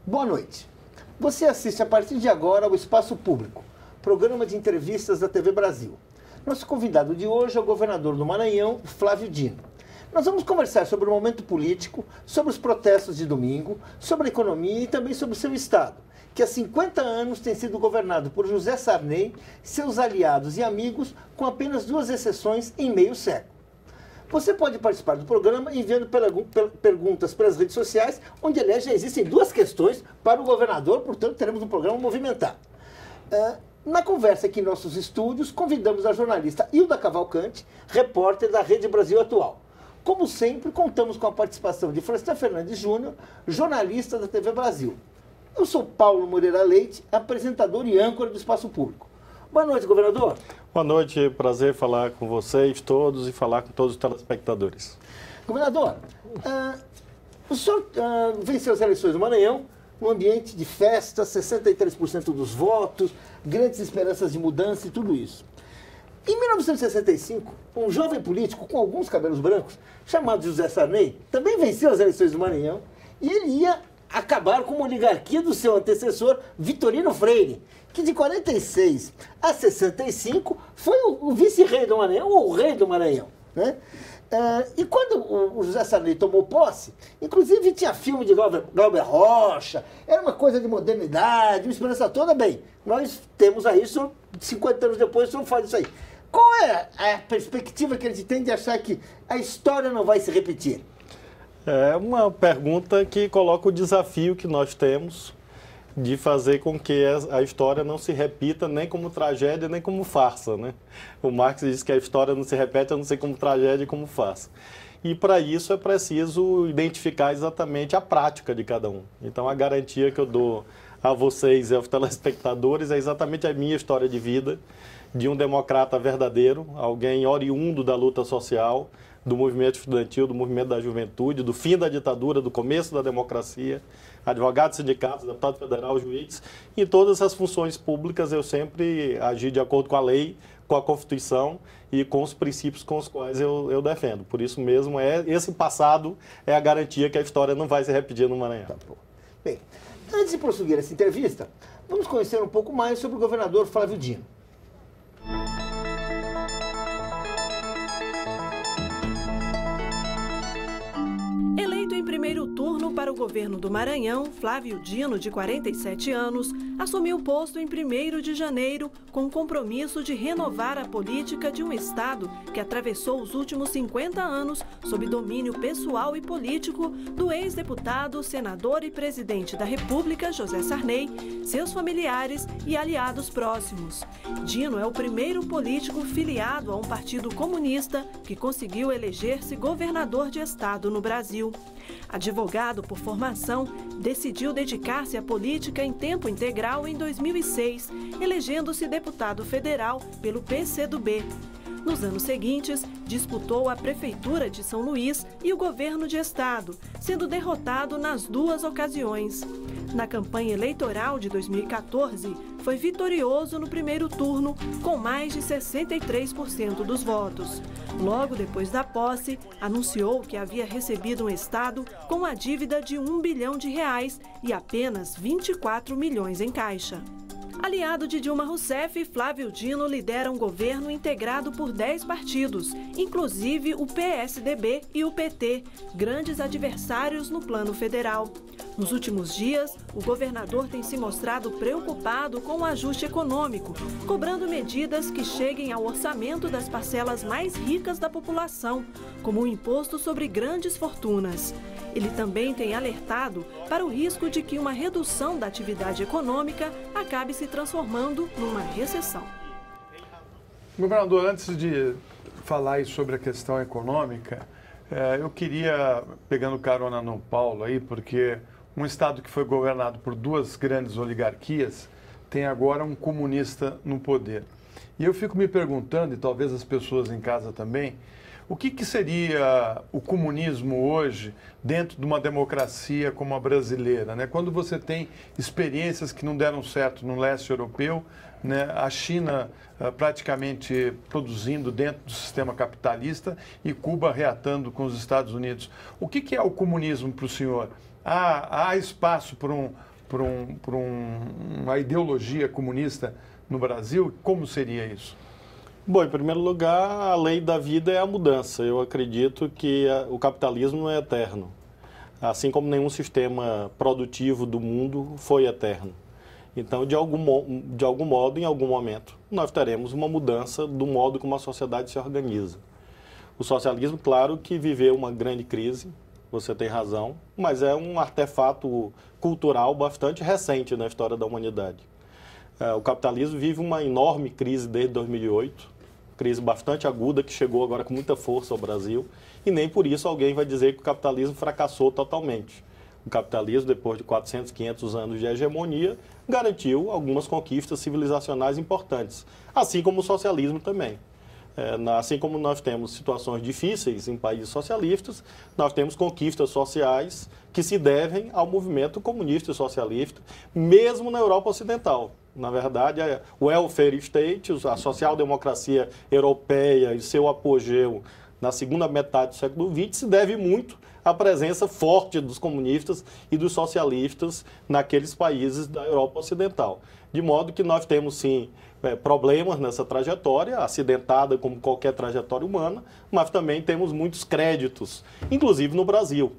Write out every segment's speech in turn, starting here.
Boa noite. Você assiste a partir de agora ao Espaço Público, programa de entrevistas da TV Brasil. Nosso convidado de hoje é o governador do Maranhão, Flávio Dino. Nós vamos conversar sobre o momento político, sobre os protestos de domingo, sobre a economia e também sobre o seu estado, que há 50 anos tem sido governado por José Sarney, seus aliados e amigos, com apenas 2 exceções em meio século. Você pode participar do programa enviando perguntas pelas redes sociais, onde, aliás, já existem 2 questões para o governador, portanto, teremos um programa movimentado. Na conversa aqui em nossos estúdios, convidamos a jornalista Hilda Cavalcante, repórter da Rede Brasil Atual. Como sempre, contamos com a participação de Florestan Fernandes Júnior, jornalista da TV Brasil. Eu sou Paulo Moreira Leite, apresentador e âncora do Espaço Público. Boa noite, governador. Boa noite, prazer falar com vocês todos e falar com todos os telespectadores. Governador, o senhor venceu as eleições do Maranhão, um ambiente de festa, 63% dos votos, grandes esperanças de mudança e tudo isso. Em 1965, um jovem político com alguns cabelos brancos, chamado José Sarney, também venceu as eleições do Maranhão e ele ia acabar com uma oligarquia do seu antecessor, Vitorino Freire, que de 46 a 65 foi o vice-rei do Maranhão, ou o rei do Maranhão, né? E quando o José Sarney tomou posse, inclusive tinha filme de Glauber Rocha, era uma coisa de modernidade, uma esperança toda. Bem, nós temos aí, 50 anos depois, o senhor faz isso aí. Qual é a perspectiva que ele tem de achar que a história não vai se repetir? É uma pergunta que coloca o desafio que nós temos de fazer com que a história não se repita nem como tragédia, nem como farsa, né? O Marx diz que a história não se repete, a não ser como tragédia e como farsa. E para isso é preciso identificar exatamente a prática de cada um. Então a garantia que eu dou a vocês e aos telespectadores é exatamente a minha história de vida, de um democrata verdadeiro, alguém oriundo da luta social, do movimento estudantil, do movimento da juventude, do fim da ditadura, do começo da democracia, advogado, sindicatos, deputado federal, juiz. Em todas as funções públicas eu sempre agi de acordo com a lei, com a Constituição e com os princípios com os quais eu defendo. Por isso mesmo, esse passado é a garantia que a história não vai se repetir no Maranhão. Tá bom. Bem, antes de prosseguir essa entrevista, vamos conhecer um pouco mais sobre o governador Flávio Dino. Primeiro turno para o governo do Maranhão, Flávio Dino, de 47 anos, assumiu o posto em 1º de janeiro com o compromisso de renovar a política de um estado que atravessou os últimos 50 anos sob domínio pessoal e político do ex-deputado, senador e presidente da República, José Sarney, seus familiares e aliados próximos. Dino é o primeiro político filiado a um partido comunista que conseguiu eleger-se governador de estado no Brasil. Advogado por formação, decidiu dedicar-se à política em tempo integral em 2006, elegendo-se deputado federal pelo PCdoB. Nos anos seguintes, disputou a Prefeitura de São Luís e o governo de estado, sendo derrotado nas 2 ocasiões. Na campanha eleitoral de 2014, foi vitorioso no primeiro turno, com mais de 63% dos votos. Logo depois da posse, anunciou que havia recebido um estado com a dívida de R$1 bilhão e apenas 24 milhões em caixa. Aliado de Dilma Rousseff, Flávio Dino lidera um governo integrado por 10 partidos, inclusive o PSDB e o PT, grandes adversários no plano federal. Nos últimos dias, o governador tem se mostrado preocupado com o ajuste econômico, cobrando medidas que cheguem ao orçamento das parcelas mais ricas da população, como o imposto sobre grandes fortunas. Ele também tem alertado para o risco de que uma redução da atividade econômica acabe se transformando numa recessão. Governador, antes de falar aí sobre a questão econômica, eu queria, pegando carona no Paulo aí, porque um estado que foi governado por 2 grandes oligarquias tem agora um comunista no poder. E eu fico me perguntando, e talvez as pessoas em casa também, o que seria o comunismo hoje dentro de uma democracia como a brasileira, né? Quando você tem experiências que não deram certo no leste europeu, né? A China praticamente produzindo dentro do sistema capitalista e Cuba reatando com os Estados Unidos. O que é o comunismo para o senhor? Há espaço para uma ideologia comunista no Brasil? Como seria isso? Bom, em primeiro lugar, a lei da vida é a mudança. Eu acredito que o capitalismo não é eterno, assim como nenhum sistema produtivo do mundo foi eterno. Então, de algum modo, em algum momento, nós teremos uma mudança do modo como a sociedade se organiza. O socialismo, claro, que viveu uma grande crise, você tem razão, mas é um artefato cultural bastante recente na história da humanidade. O capitalismo vive uma enorme crise desde 2008, crise bastante aguda que chegou agora com muita força ao Brasil, e nem por isso alguém vai dizer que o capitalismo fracassou totalmente. O capitalismo, depois de 400, 500 anos de hegemonia, garantiu algumas conquistas civilizacionais importantes, assim como o socialismo também. Assim como nós temos situações difíceis em países socialistas, nós temos conquistas sociais que se devem ao movimento comunista e socialista, mesmo na Europa Ocidental. Na verdade, o welfare state, a social-democracia europeia e seu apogeu na segunda metade do século XX se deve muito à presença forte dos comunistas e dos socialistas naqueles países da Europa Ocidental. De modo que nós temos, sim, problemas nessa trajetória, acidentada como qualquer trajetória humana, mas também temos muitos créditos, inclusive no Brasil.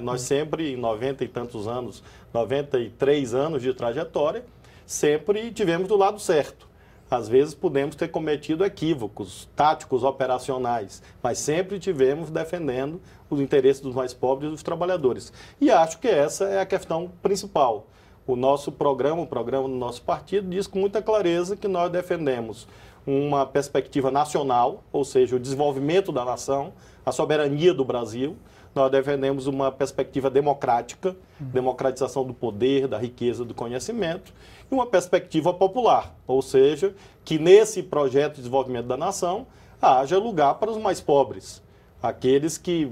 Nós sempre, em 90 e tantos anos, 93 anos de trajetória, sempre tivemos do lado certo. Às vezes podemos ter cometido equívocos táticos, operacionais, mas sempre tivemos defendendo os interesses dos mais pobres e dos trabalhadores. E acho que essa é a questão principal. O nosso programa, o programa do nosso partido, diz com muita clareza que nós defendemos uma perspectiva nacional, ou seja, o desenvolvimento da nação, a soberania do Brasil. Nós defendemos uma perspectiva democrática, democratização do poder, da riqueza, do conhecimento, e uma perspectiva popular, ou seja, que nesse projeto de desenvolvimento da nação haja lugar para os mais pobres, aqueles que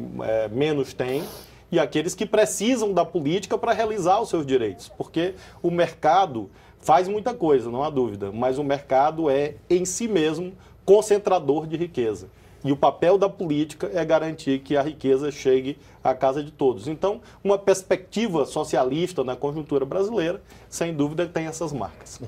menos têm e aqueles que precisam da política para realizar os seus direitos, porque o mercado faz muita coisa, não há dúvida, mas o mercado é, em si mesmo, concentrador de riqueza. E o papel da política é garantir que a riqueza chegue à casa de todos. Então, uma perspectiva socialista na conjuntura brasileira, sem dúvida, tem essas marcas.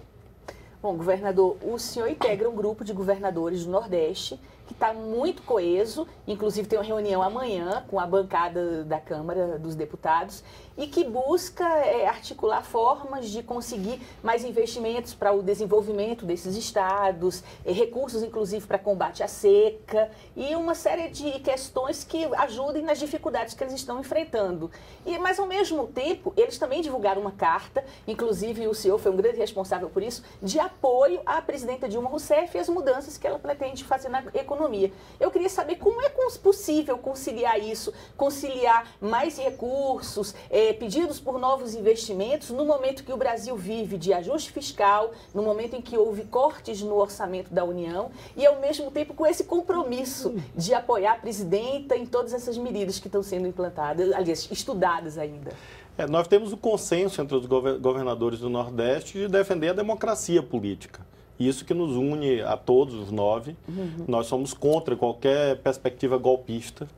Bom, governador, o senhor integra um grupo de governadores do Nordeste que está muito coeso, inclusive tem uma reunião amanhã com a bancada da Câmara dos Deputados e que busca articular formas de conseguir mais investimentos para o desenvolvimento desses estados, recursos inclusive para combate à seca e uma série de questões que ajudem nas dificuldades que eles estão enfrentando. Mas ao mesmo tempo, eles também divulgaram uma carta, inclusive o senhor foi um grande responsável por isso, de apoio à presidenta Dilma Rousseff e as mudanças que ela pretende fazer na economia. Eu queria saber como é possível conciliar isso, conciliar mais recursos, pedidos por novos investimentos, no momento que o Brasil vive de ajuste fiscal, no momento em que houve cortes no orçamento da União e, ao mesmo tempo, com esse compromisso de apoiar a presidenta em todas essas medidas que estão sendo implantadas, aliás, estudadas ainda. Nós temos o consenso entre os governadores do Nordeste de defender a democracia política. Isso que nos une a todos os 9. Nós somos contra qualquer perspectiva golpista.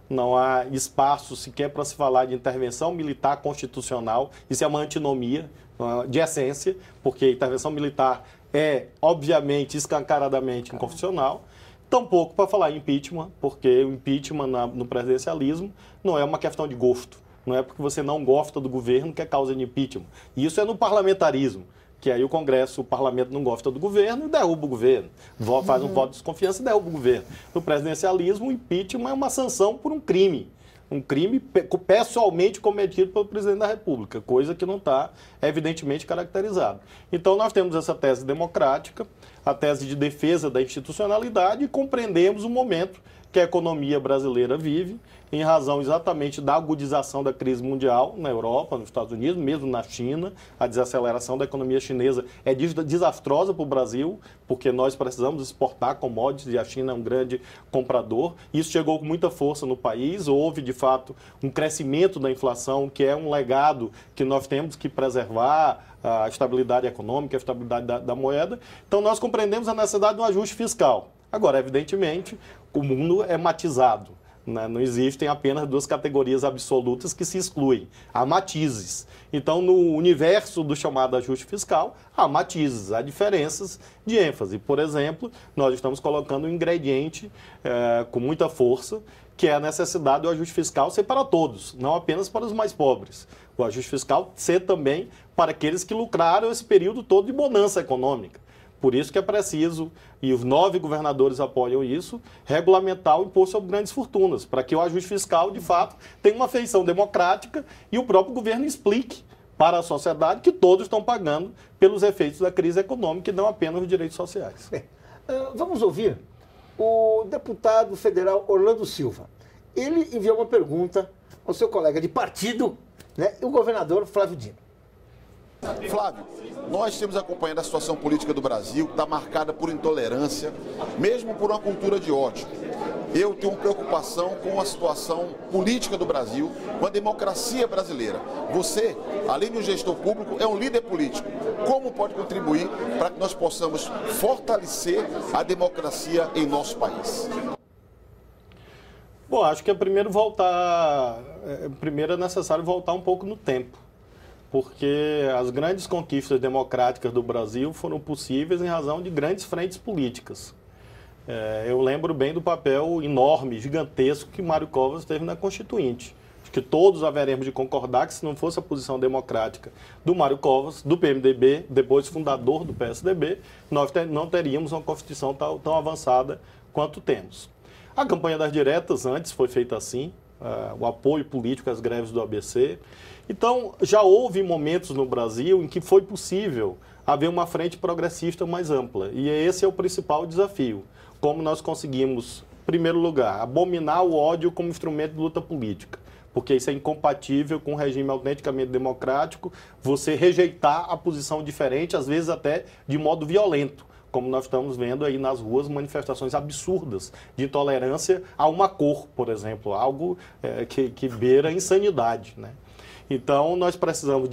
Não há espaço sequer para se falar de intervenção militar constitucional. Isso é uma antinomia de essência, porque a intervenção militar é, obviamente, escancaradamente inconstitucional. Tampouco para falar em impeachment, porque o impeachment no presidencialismo não é uma questão de gosto. Não é porque você não gosta do governo que é causa de impeachment. Isso é no parlamentarismo, que aí o Congresso, o Parlamento não gosta do governo e derruba o governo. Faz um voto de desconfiança e derruba o governo. No presidencialismo, o impeachment é uma sanção por um crime pessoalmente cometido pelo presidente da República, coisa que não está evidentemente caracterizada. Então nós temos essa tese democrática, a tese de defesa da institucionalidade e compreendemos o momento que a economia brasileira vive, em razão exatamente da agudização da crise mundial na Europa, nos Estados Unidos, mesmo na China. A desaceleração da economia chinesa é desastrosa para o Brasil, porque nós precisamos exportar commodities e a China é um grande comprador. Isso chegou com muita força no país, houve, de fato, um crescimento da inflação, que é um legado que nós temos que preservar, a estabilidade econômica, a estabilidade da moeda. Então, nós compreendemos a necessidade de um ajuste fiscal. Agora, evidentemente, o mundo é matizado. né? Não existem apenas duas categorias absolutas que se excluem. Há matizes. Então, no universo do chamado ajuste fiscal, há matizes, há diferenças de ênfase. Por exemplo, nós estamos colocando um ingrediente com muita força, que é a necessidade do ajuste fiscal ser para todos, não apenas para os mais pobres. O ajuste fiscal ser também para aqueles que lucraram esse período todo de bonança econômica. Por isso que é preciso, e os 9 governadores apoiam isso, regulamentar o imposto sobre grandes fortunas, para que o ajuste fiscal, de fato, tenha uma feição democrática e o próprio governo explique para a sociedade que todos estão pagando pelos efeitos da crise econômica e não apenas os direitos sociais. Bem, vamos ouvir o deputado federal Orlando Silva. Ele enviou uma pergunta ao seu colega de partido, né, o governador Flávio Dino. Flávio, nós temos acompanhado a situação política do Brasil, que está marcada por intolerância, mesmo por uma cultura de ódio. Eu tenho preocupação com a situação política do Brasil, com a democracia brasileira. Você, além de um gestor público, é um líder político. Como pode contribuir para que nós possamos fortalecer a democracia em nosso país? Bom, acho que primeiro é necessário voltar um pouco no tempo, porque as grandes conquistas democráticas do Brasil foram possíveis em razão de grandes frentes políticas. Eu lembro bem do papel enorme, gigantesco que Mário Covas teve na Constituinte. Acho que todos haveremos de concordar que se não fosse a posição democrática do Mário Covas, do PMDB, depois fundador do PSDB, nós não teríamos uma Constituição tão avançada quanto temos. A campanha das diretas antes foi feita assim, o apoio político às greves do ABC. Então, já houve momentos no Brasil em que foi possível haver uma frente progressista mais ampla. E esse é o principal desafio. Como nós conseguimos, em primeiro lugar, abominar o ódio como instrumento de luta política. Porque isso é incompatível com um regime autenticamente democrático, você rejeitar a posição diferente, às vezes até de modo violento, como nós estamos vendo aí nas ruas, manifestações absurdas de intolerância a uma cor, por exemplo, algo que beira a insanidade, né? Então, nós precisamos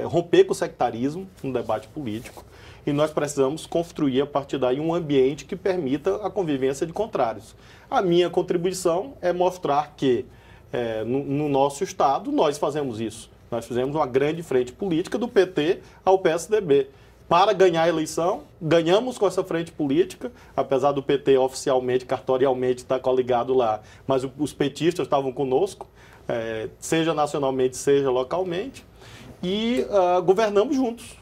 romper com o sectarismo no debate político e nós precisamos construir, a partir daí, um ambiente que permita a convivência de contrários. A minha contribuição é mostrar que, no nosso Estado, nós fazemos isso. Nós fizemos uma grande frente política do PT ao PSDB. Para ganhar a eleição, ganhamos com essa frente política, apesar do PT oficialmente, cartorialmente, estar coligado lá, mas os petistas estavam conosco, seja nacionalmente, seja localmente, e governamos juntos.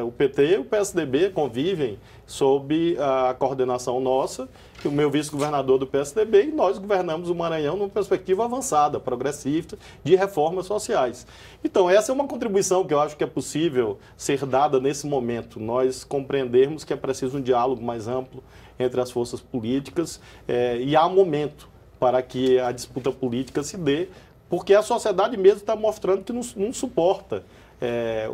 O PT e o PSDB convivem sob a coordenação nossa, o meu vice-governador do PSDB, e nós governamos o Maranhão numa perspectiva avançada, progressista, de reformas sociais. Então, essa é uma contribuição que eu acho que é possível ser dada nesse momento. Nós compreendermos que é preciso um diálogo mais amplo entre as forças políticas e há momento para que a disputa política se dê, porque a sociedade mesmo está mostrando que não suporta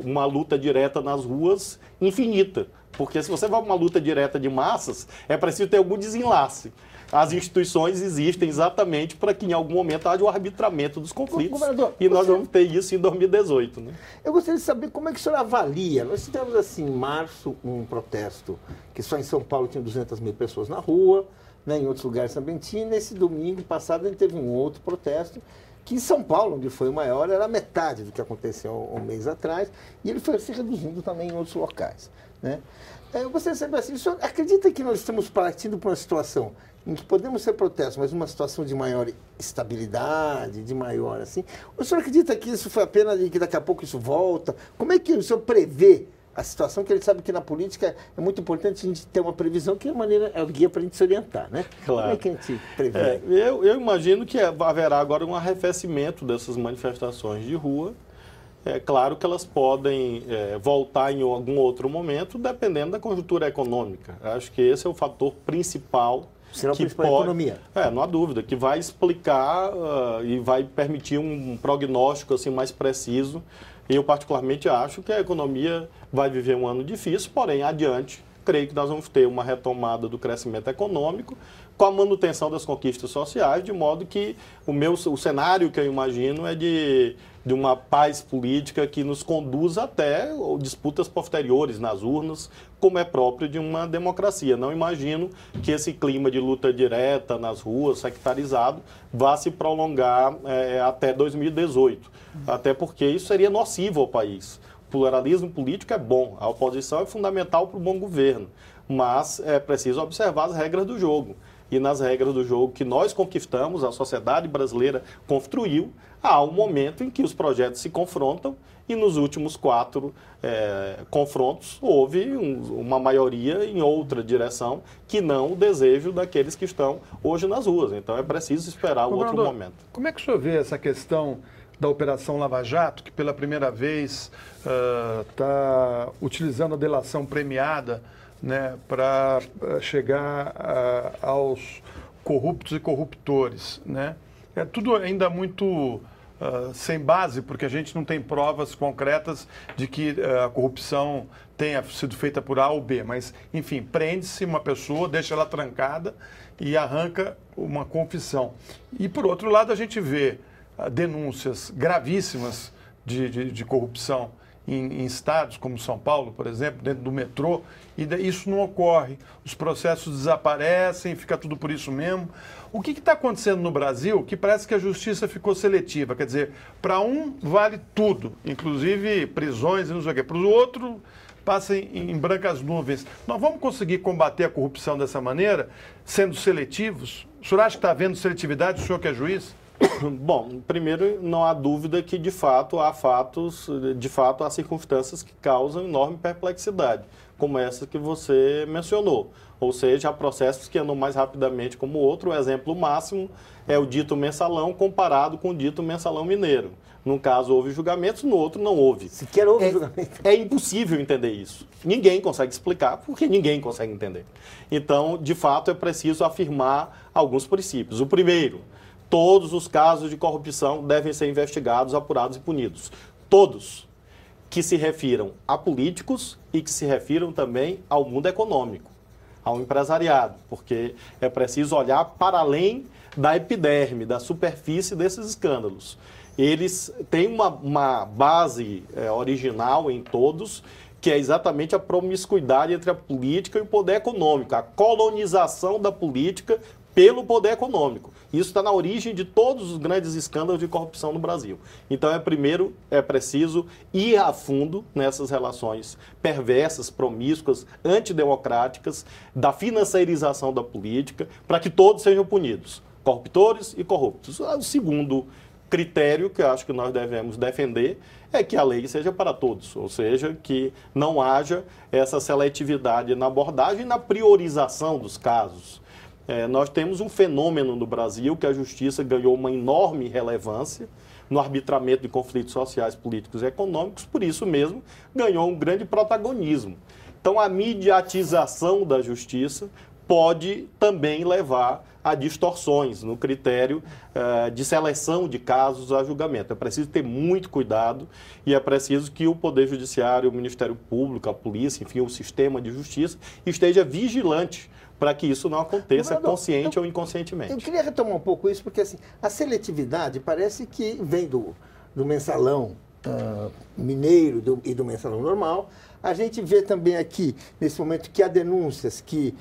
uma luta direta nas ruas infinita. Porque se você vai para uma luta direta de massas, é preciso ter algum desenlace. As instituições existem exatamente para que em algum momento haja o arbitramento dos conflitos. E nós vamos ter isso em 2018. Né? Eu gostaria de saber como é que o senhor avalia. Nós tivemos assim, em março, um protesto que só em São Paulo tinha 200 mil pessoas na rua, né, em outros lugares também tinha. Nesse domingo passado a gente teve um outro protesto que em São Paulo, onde foi o maior, era metade do que aconteceu um mês atrás, e ele foi se reduzindo também em outros locais. Né? Eu gostaria de saber assim, o senhor acredita que nós estamos partindo para uma situação em que podemos ser protestos, mas uma situação de maior estabilidade, de maior assim? O senhor acredita que isso foi apenas e que daqui a pouco isso volta? Como é que o senhor prevê a situação, que ele sabe que na política é muito importante a gente ter uma previsão, que é o guia para a gente se orientar, né? Claro. Como é que a gente prevê? Eu imagino que haverá agora um arrefecimento dessas manifestações de rua. É claro que elas podem voltar em algum outro momento, dependendo da conjuntura econômica. Acho que esse é o fator principal. Será o principal da economia? Não há dúvida, que vai explicar e vai permitir um prognóstico assim, mais preciso. Eu, particularmente, acho que a economia vai viver um ano difícil, porém, adiante, creio que nós vamos ter uma retomada do crescimento econômico com a manutenção das conquistas sociais, de modo que o cenário que eu imagino é de uma paz política que nos conduz até disputas posteriores nas urnas, como é próprio de uma democracia. Não imagino que esse clima de luta direta nas ruas, sectarizado, vá se prolongar até 2018, até porque isso seria nocivo ao país. O pluralismo político é bom, a oposição é fundamental para o bom governo, mas é preciso observar as regras do jogo. E nas regras do jogo que nós conquistamos, a sociedade brasileira construiu, há um momento em que os projetos se confrontam e nos últimos 4 confrontos houve uma maioria em outra direção que não o desejo daqueles que estão hoje nas ruas. Então é preciso esperar o outro momento. Como é que o senhor vê essa questão da Operação Lava Jato, que pela primeira vez está utilizando a delação premiada, né, para chegar aos corruptos e corruptores, né? É tudo ainda muito sem base, porque a gente não tem provas concretas de que a corrupção tenha sido feita por A ou B, mas, enfim, prende-se uma pessoa, deixa ela trancada e arranca uma confissão. E, por outro lado, a gente vê denúncias gravíssimas de corrupção em estados como São Paulo, por exemplo, dentro do metrô, e isso não ocorre. Os processos desaparecem, fica tudo por isso mesmo. O que está acontecendo no Brasil que parece que a justiça ficou seletiva? Quer dizer, para um vale tudo, inclusive prisões e não sei o quê. Para o outro, passa em brancas nuvens. Nós vamos conseguir combater a corrupção dessa maneira, sendo seletivos? O senhor acha que está havendo seletividade, o senhor que é juiz? Bom, primeiro, não há dúvida que, de fato, há circunstâncias que causam enorme perplexidade, como essa que você mencionou. Ou seja, há processos que andam mais rapidamente como o outro. O exemplo máximo é o dito mensalão comparado com o dito mensalão mineiro. Num caso houve julgamentos, no outro não houve. Sequer houve julgamento. É impossível entender isso. Ninguém consegue explicar, porque ninguém consegue entender. Então, de fato, é preciso afirmar alguns princípios. O primeiro: todos os casos de corrupção devem ser investigados, apurados e punidos. Todos que se refiram a políticos e que se refiram também ao mundo econômico, ao empresariado, porque é preciso olhar para além da epiderme, da superfície desses escândalos. Eles têm uma base original em todos, que é exatamente a promiscuidade entre a política e o poder econômico, a colonização da política pelo poder econômico. Isso está na origem de todos os grandes escândalos de corrupção no Brasil. Então, primeiro, é preciso ir a fundo nessas relações perversas, promíscuas, antidemocráticas, da financiarização da política, para que todos sejam punidos, corruptores e corruptos. O segundo critério que eu acho que nós devemos defender é que a lei seja para todos, ou seja, que não haja essa seletividade na abordagem e na priorização dos casos. Nós temos um fenômeno no Brasil que a justiça ganhou uma enorme relevância no arbitramento de conflitos sociais, políticos e econômicos, por isso mesmo ganhou um grande protagonismo. Então, a mediatização da justiça pode também levar a distorções no critério de seleção de casos a julgamento. É preciso ter muito cuidado e é preciso que o Poder Judiciário, o Ministério Público, a polícia, enfim, o sistema de justiça esteja vigilante para que isso não aconteça, consciente ou inconscientemente. Eu queria retomar um pouco isso, porque assim, a seletividade parece que vem do mensalão mineiro e do mensalão normal. A gente vê também aqui, nesse momento, que há denúncias que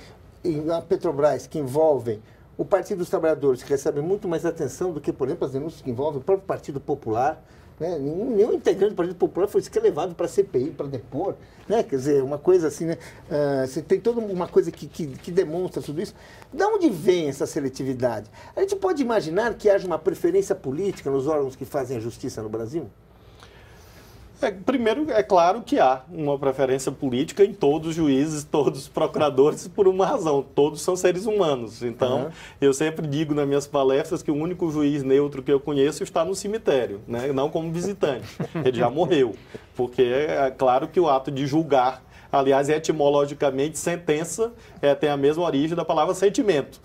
a Petrobras que envolvem o Partido dos Trabalhadores, que recebe muito mais atenção do que, por exemplo, as denúncias que envolvem o próprio Partido Popular. Né? Nenhum integrante do Partido Popular foi sequer levado para a CPI, para depor. Né? Quer dizer, uma coisa assim, né? Você tem toda uma coisa que demonstra tudo isso. De onde vem essa seletividade? A gente pode imaginar que haja uma preferência política nos órgãos que fazem a justiça no Brasil? Primeiro, é claro que há uma preferência política em todos os juízes, todos os procuradores, por uma razão. Todos são seres humanos. Então, eu sempre digo nas minhas palestras que o único juiz neutro que eu conheço está no cemitério, né? Não como visitante. Ele já morreu. Porque é claro que o ato de julgar, aliás, etimologicamente, sentença tem a mesma origem da palavra sentimento.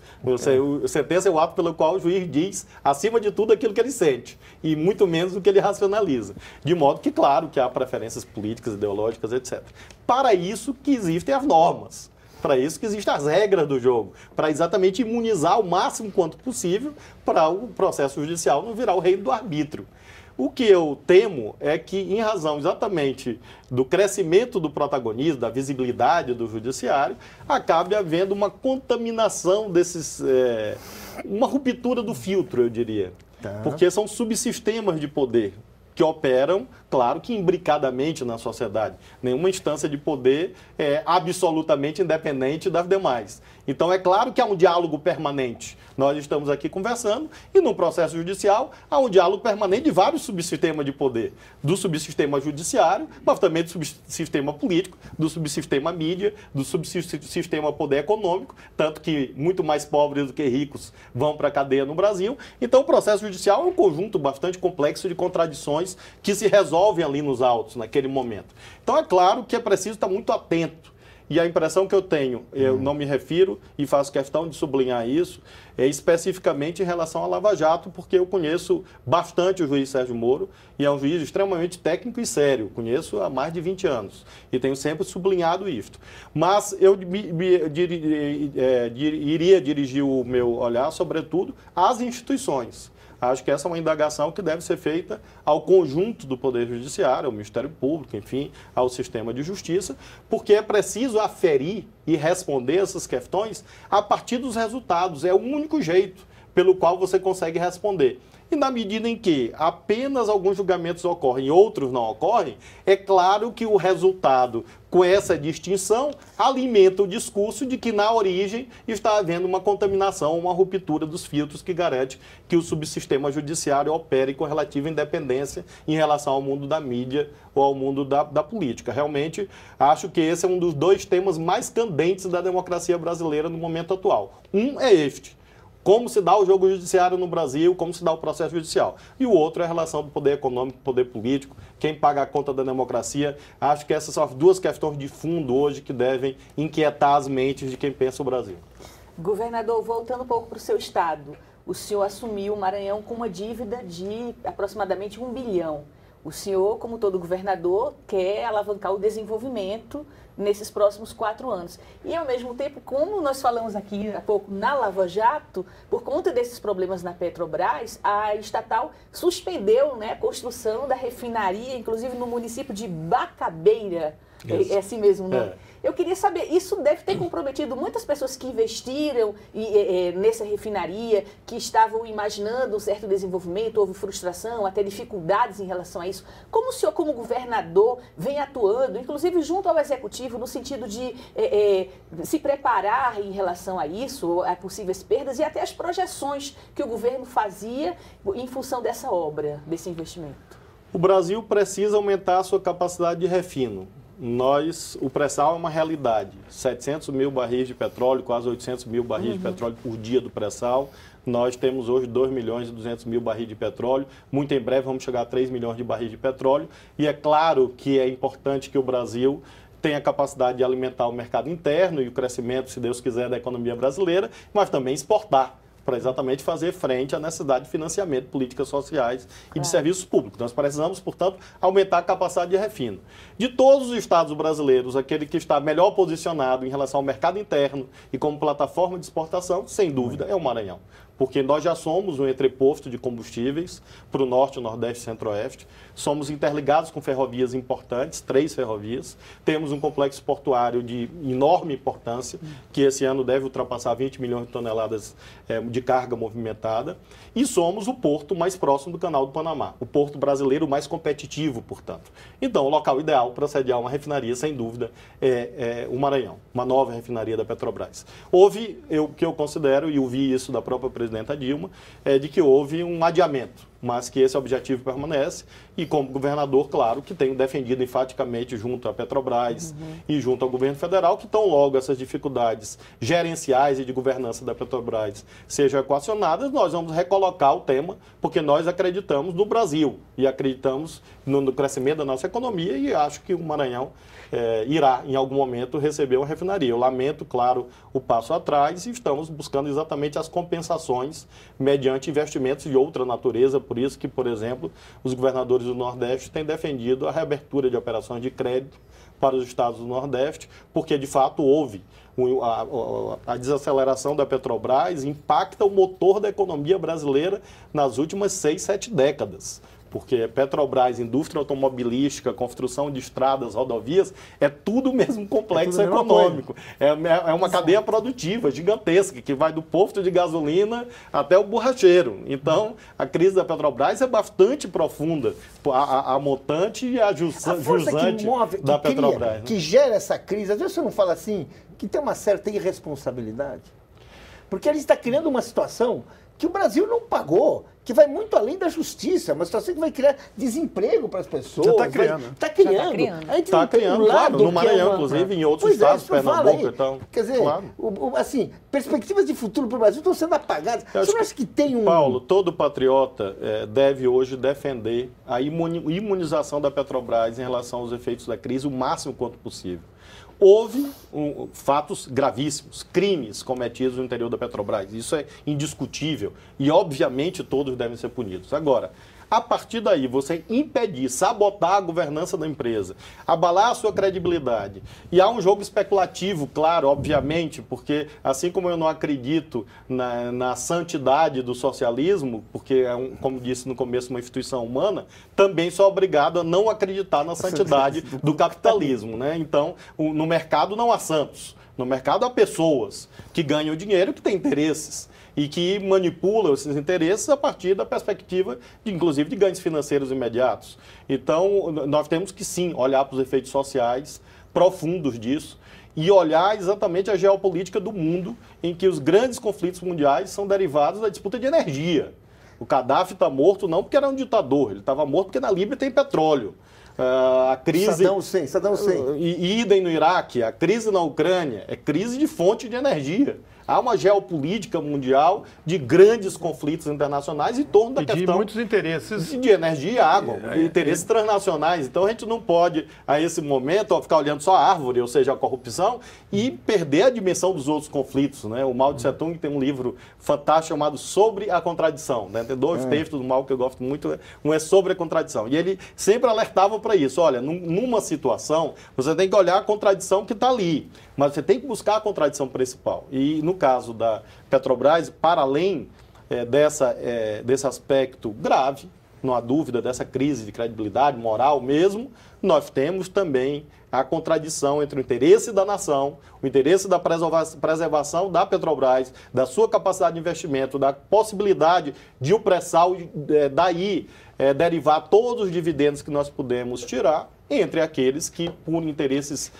Sentença é o ato pelo qual o juiz diz, acima de tudo, aquilo que ele sente, e muito menos o que ele racionaliza. De modo que, claro, que há preferências políticas, ideológicas, etc. Para isso que existem as normas. Para isso que existem as regras do jogo, para exatamente imunizar o máximo quanto possível para o processo judicial não virar o reino do arbítrio. O que eu temo é que, em razão exatamente do crescimento do protagonismo, da visibilidade do judiciário, acabe havendo uma contaminação desses, uma ruptura do filtro, eu diria. Tá. Porque são subsistemas de poder que operam, claro que imbricadamente na sociedade. Nenhuma instância de poder é absolutamente independente das demais. Então, é claro que há um diálogo permanente. Nós estamos aqui conversando e no processo judicial há um diálogo permanente de vários subsistemas de poder. Do subsistema judiciário, mas também do subsistema político, do subsistema mídia, do subsistema poder econômico, tanto que muito mais pobres do que ricos vão para a cadeia no Brasil. Então, o processo judicial é um conjunto bastante complexo de contradições que se resolvem ali nos autos, naquele momento. Então, é claro que é preciso estar muito atento. E a impressão que eu tenho, eu não me refiro e faço questão de sublinhar isso, é especificamente em relação à Lava Jato, porque eu conheço bastante o juiz Sérgio Moro e é um juiz extremamente técnico e sério, conheço há mais de 20 anos e tenho sempre sublinhado isto. Mas eu iria dirigir o meu olhar, sobretudo, às instituições. Acho que essa é uma indagação que deve ser feita ao conjunto do Poder Judiciário, ao Ministério Público, enfim, ao sistema de justiça, porque é preciso aferir e responder essas questões a partir dos resultados. É o único jeito pelo qual você consegue responder. E na medida em que apenas alguns julgamentos ocorrem e outros não ocorrem, é claro que o resultado com essa distinção alimenta o discurso de que na origem está havendo uma contaminação, uma ruptura dos filtros que garante que o subsistema judiciário opere com relativa independência em relação ao mundo da mídia ou ao mundo da política. Realmente, acho que esse é um dos dois temas mais candentes da democracia brasileira no momento atual. Um é este: como se dá o jogo judiciário no Brasil, como se dá o processo judicial. E o outro é a relação do poder econômico, poder político, quem paga a conta da democracia. Acho que essas são as duas questões de fundo hoje que devem inquietar as mentes de quem pensa o Brasil. Governador, voltando um pouco para o seu estado, o senhor assumiu o Maranhão com uma dívida de aproximadamente 1 bilhão. O senhor, como todo governador, quer alavancar o desenvolvimento nesses próximos 4 anos. E, ao mesmo tempo, como nós falamos aqui há pouco na Lava Jato, por conta desses problemas na Petrobras, a estatal suspendeu, né, a construção da refinaria, inclusive no município de Bacabeira. É assim mesmo, né? Eu queria saber, isso deve ter comprometido muitas pessoas que investiram nessa refinaria, que estavam imaginando um certo desenvolvimento, houve frustração, até dificuldades em relação a isso. Como o senhor, como governador, vem atuando, inclusive junto ao Executivo, no sentido de se preparar em relação a isso, a possíveis perdas e até as projeções que o governo fazia em função dessa obra, desse investimento? O Brasil precisa aumentar a sua capacidade de refino. O pré-sal é uma realidade. 700 mil barris de petróleo, quase 800 mil barris de petróleo por dia do pré-sal. Nós temos hoje 2 milhões e 200 mil barris de petróleo. Muito em breve vamos chegar a 3 milhões de barris de petróleo. E é claro que é importante que o Brasil tenha a capacidade de alimentar o mercado interno e o crescimento, se Deus quiser, da economia brasileira, mas também exportar, para exatamente fazer frente à necessidade de financiamento de políticas sociais e de serviços públicos. Nós precisamos, portanto, aumentar a capacidade de refino. De todos os estados brasileiros, aquele que está melhor posicionado em relação ao mercado interno e como plataforma de exportação, sem dúvida, é o Maranhão. Porque nós já somos um entreposto de combustíveis para o Norte, o Nordeste e Centro-Oeste. Somos interligados com ferrovias importantes, 3 ferrovias. Temos um complexo portuário de enorme importância, que esse ano deve ultrapassar 20 milhões de toneladas de carga movimentada. E somos o porto mais próximo do Canal do Panamá. O porto brasileiro mais competitivo, portanto. Então, o local ideal para sediar uma refinaria, sem dúvida, é o Maranhão. Uma nova refinaria da Petrobras. Houve, que eu considero, e ouvi isso da própria presidenta Dilma, de que houve um adiamento, mas que esse objetivo permanece e, como governador, claro, que tenho defendido enfaticamente junto à Petrobras e junto ao governo federal, que tão logo essas dificuldades gerenciais e de governança da Petrobras sejam equacionadas, nós vamos recolocar o tema, porque nós acreditamos no Brasil e acreditamos no crescimento da nossa economia e acho que o Maranhão irá, em algum momento, receber uma refinaria. Eu lamento, claro, o passo atrás e estamos buscando exatamente as compensações mediante investimentos de outra natureza, por por isso que, por exemplo, os governadores do Nordeste têm defendido a reabertura de operações de crédito para os estados do Nordeste, porque, de fato, houve a desaceleração da Petrobras, impacta o motor da economia brasileira nas últimas 6, 7 décadas. Porque Petrobras, indústria automobilística, construção de estradas, rodovias, é tudo o mesmo complexo econômico. É uma cadeia produtiva gigantesca, que vai do posto de gasolina até o borracheiro. Então, a crise da Petrobras é bastante profunda. A montante e a jusante da Petrobras. Que gera essa crise, às vezes você não fala assim, que tem uma certa irresponsabilidade. Porque a gente está criando uma situação que o Brasil não pagou, que vai muito além da justiça, uma situação que vai criar desemprego para as pessoas. Já está criando. Está criando. Está criando, claro, no Maranhão, inclusive, em outros estados, Pernambuco. Então, quer dizer, claro. Assim, perspectivas de futuro para o Brasil estão sendo apagadas. Você não acha que tem um... Paulo, todo patriota deve hoje defender a imunização da Petrobras em relação aos efeitos da crise o máximo quanto possível. Houve fatos gravíssimos, crimes cometidos no interior da Petrobras. Isso é indiscutível e, obviamente, todos devem ser punidos. Agora, a partir daí, você impedir, sabotar a governança da empresa, abalar a sua credibilidade. E há um jogo especulativo, claro, obviamente, porque assim como eu não acredito na santidade do socialismo, porque é, como disse no começo, uma instituição humana, também sou obrigado a não acreditar na santidade do capitalismo, né? Então, no mercado não há santos. No mercado há pessoas que ganham dinheiro e que têm interesses e que manipulam esses interesses a partir da perspectiva, inclusive, de ganhos financeiros imediatos. Então, nós temos que, sim, olhar para os efeitos sociais profundos disso e olhar exatamente a geopolítica do mundo, em que os grandes conflitos mundiais são derivados da disputa de energia. O Gaddafi está morto não porque era um ditador, ele estava morto porque na Líbia tem petróleo. A crise... Saddam Hussein. E idem no Iraque, a crise na Ucrânia é crise de fonte de energia. Há uma geopolítica mundial de grandes conflitos internacionais em torno da questão... de muitos interesses... De energia e água, interesses transnacionais. Então, a gente não pode, a esse momento, ficar olhando só a árvore, ou seja, a corrupção, e perder a dimensão dos outros conflitos, né? O Mao Tse-tung tem um livro fantástico chamado Sobre a Contradição, né? Tem 2 textos do Mao que eu gosto muito, um é sobre a contradição. E ele sempre alertava para isso. Olha, numa situação, você tem que olhar a contradição que está ali, mas você tem que buscar a contradição principal. E no caso da Petrobras, para além desse aspecto grave, não há dúvida, dessa crise de credibilidade moral mesmo, nós temos também a contradição entre o interesse da nação, o interesse da preservação da Petrobras, da sua capacidade de investimento, da possibilidade de o pré-sal daí derivar todos os dividendos que nós podemos tirar, entre aqueles que, por interesses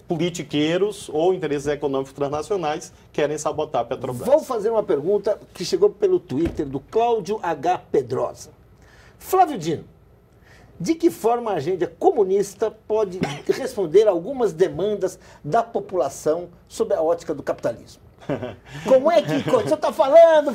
politiqueiros ou interesses econômicos transnacionais, querem sabotar a Petrobras. Vou fazer uma pergunta que chegou pelo Twitter do Cláudio H. Pedrosa. Flávio Dino, de que forma a agenda comunista pode responder a algumas demandas da população sob a ótica do capitalismo? Como é que... Você está falando,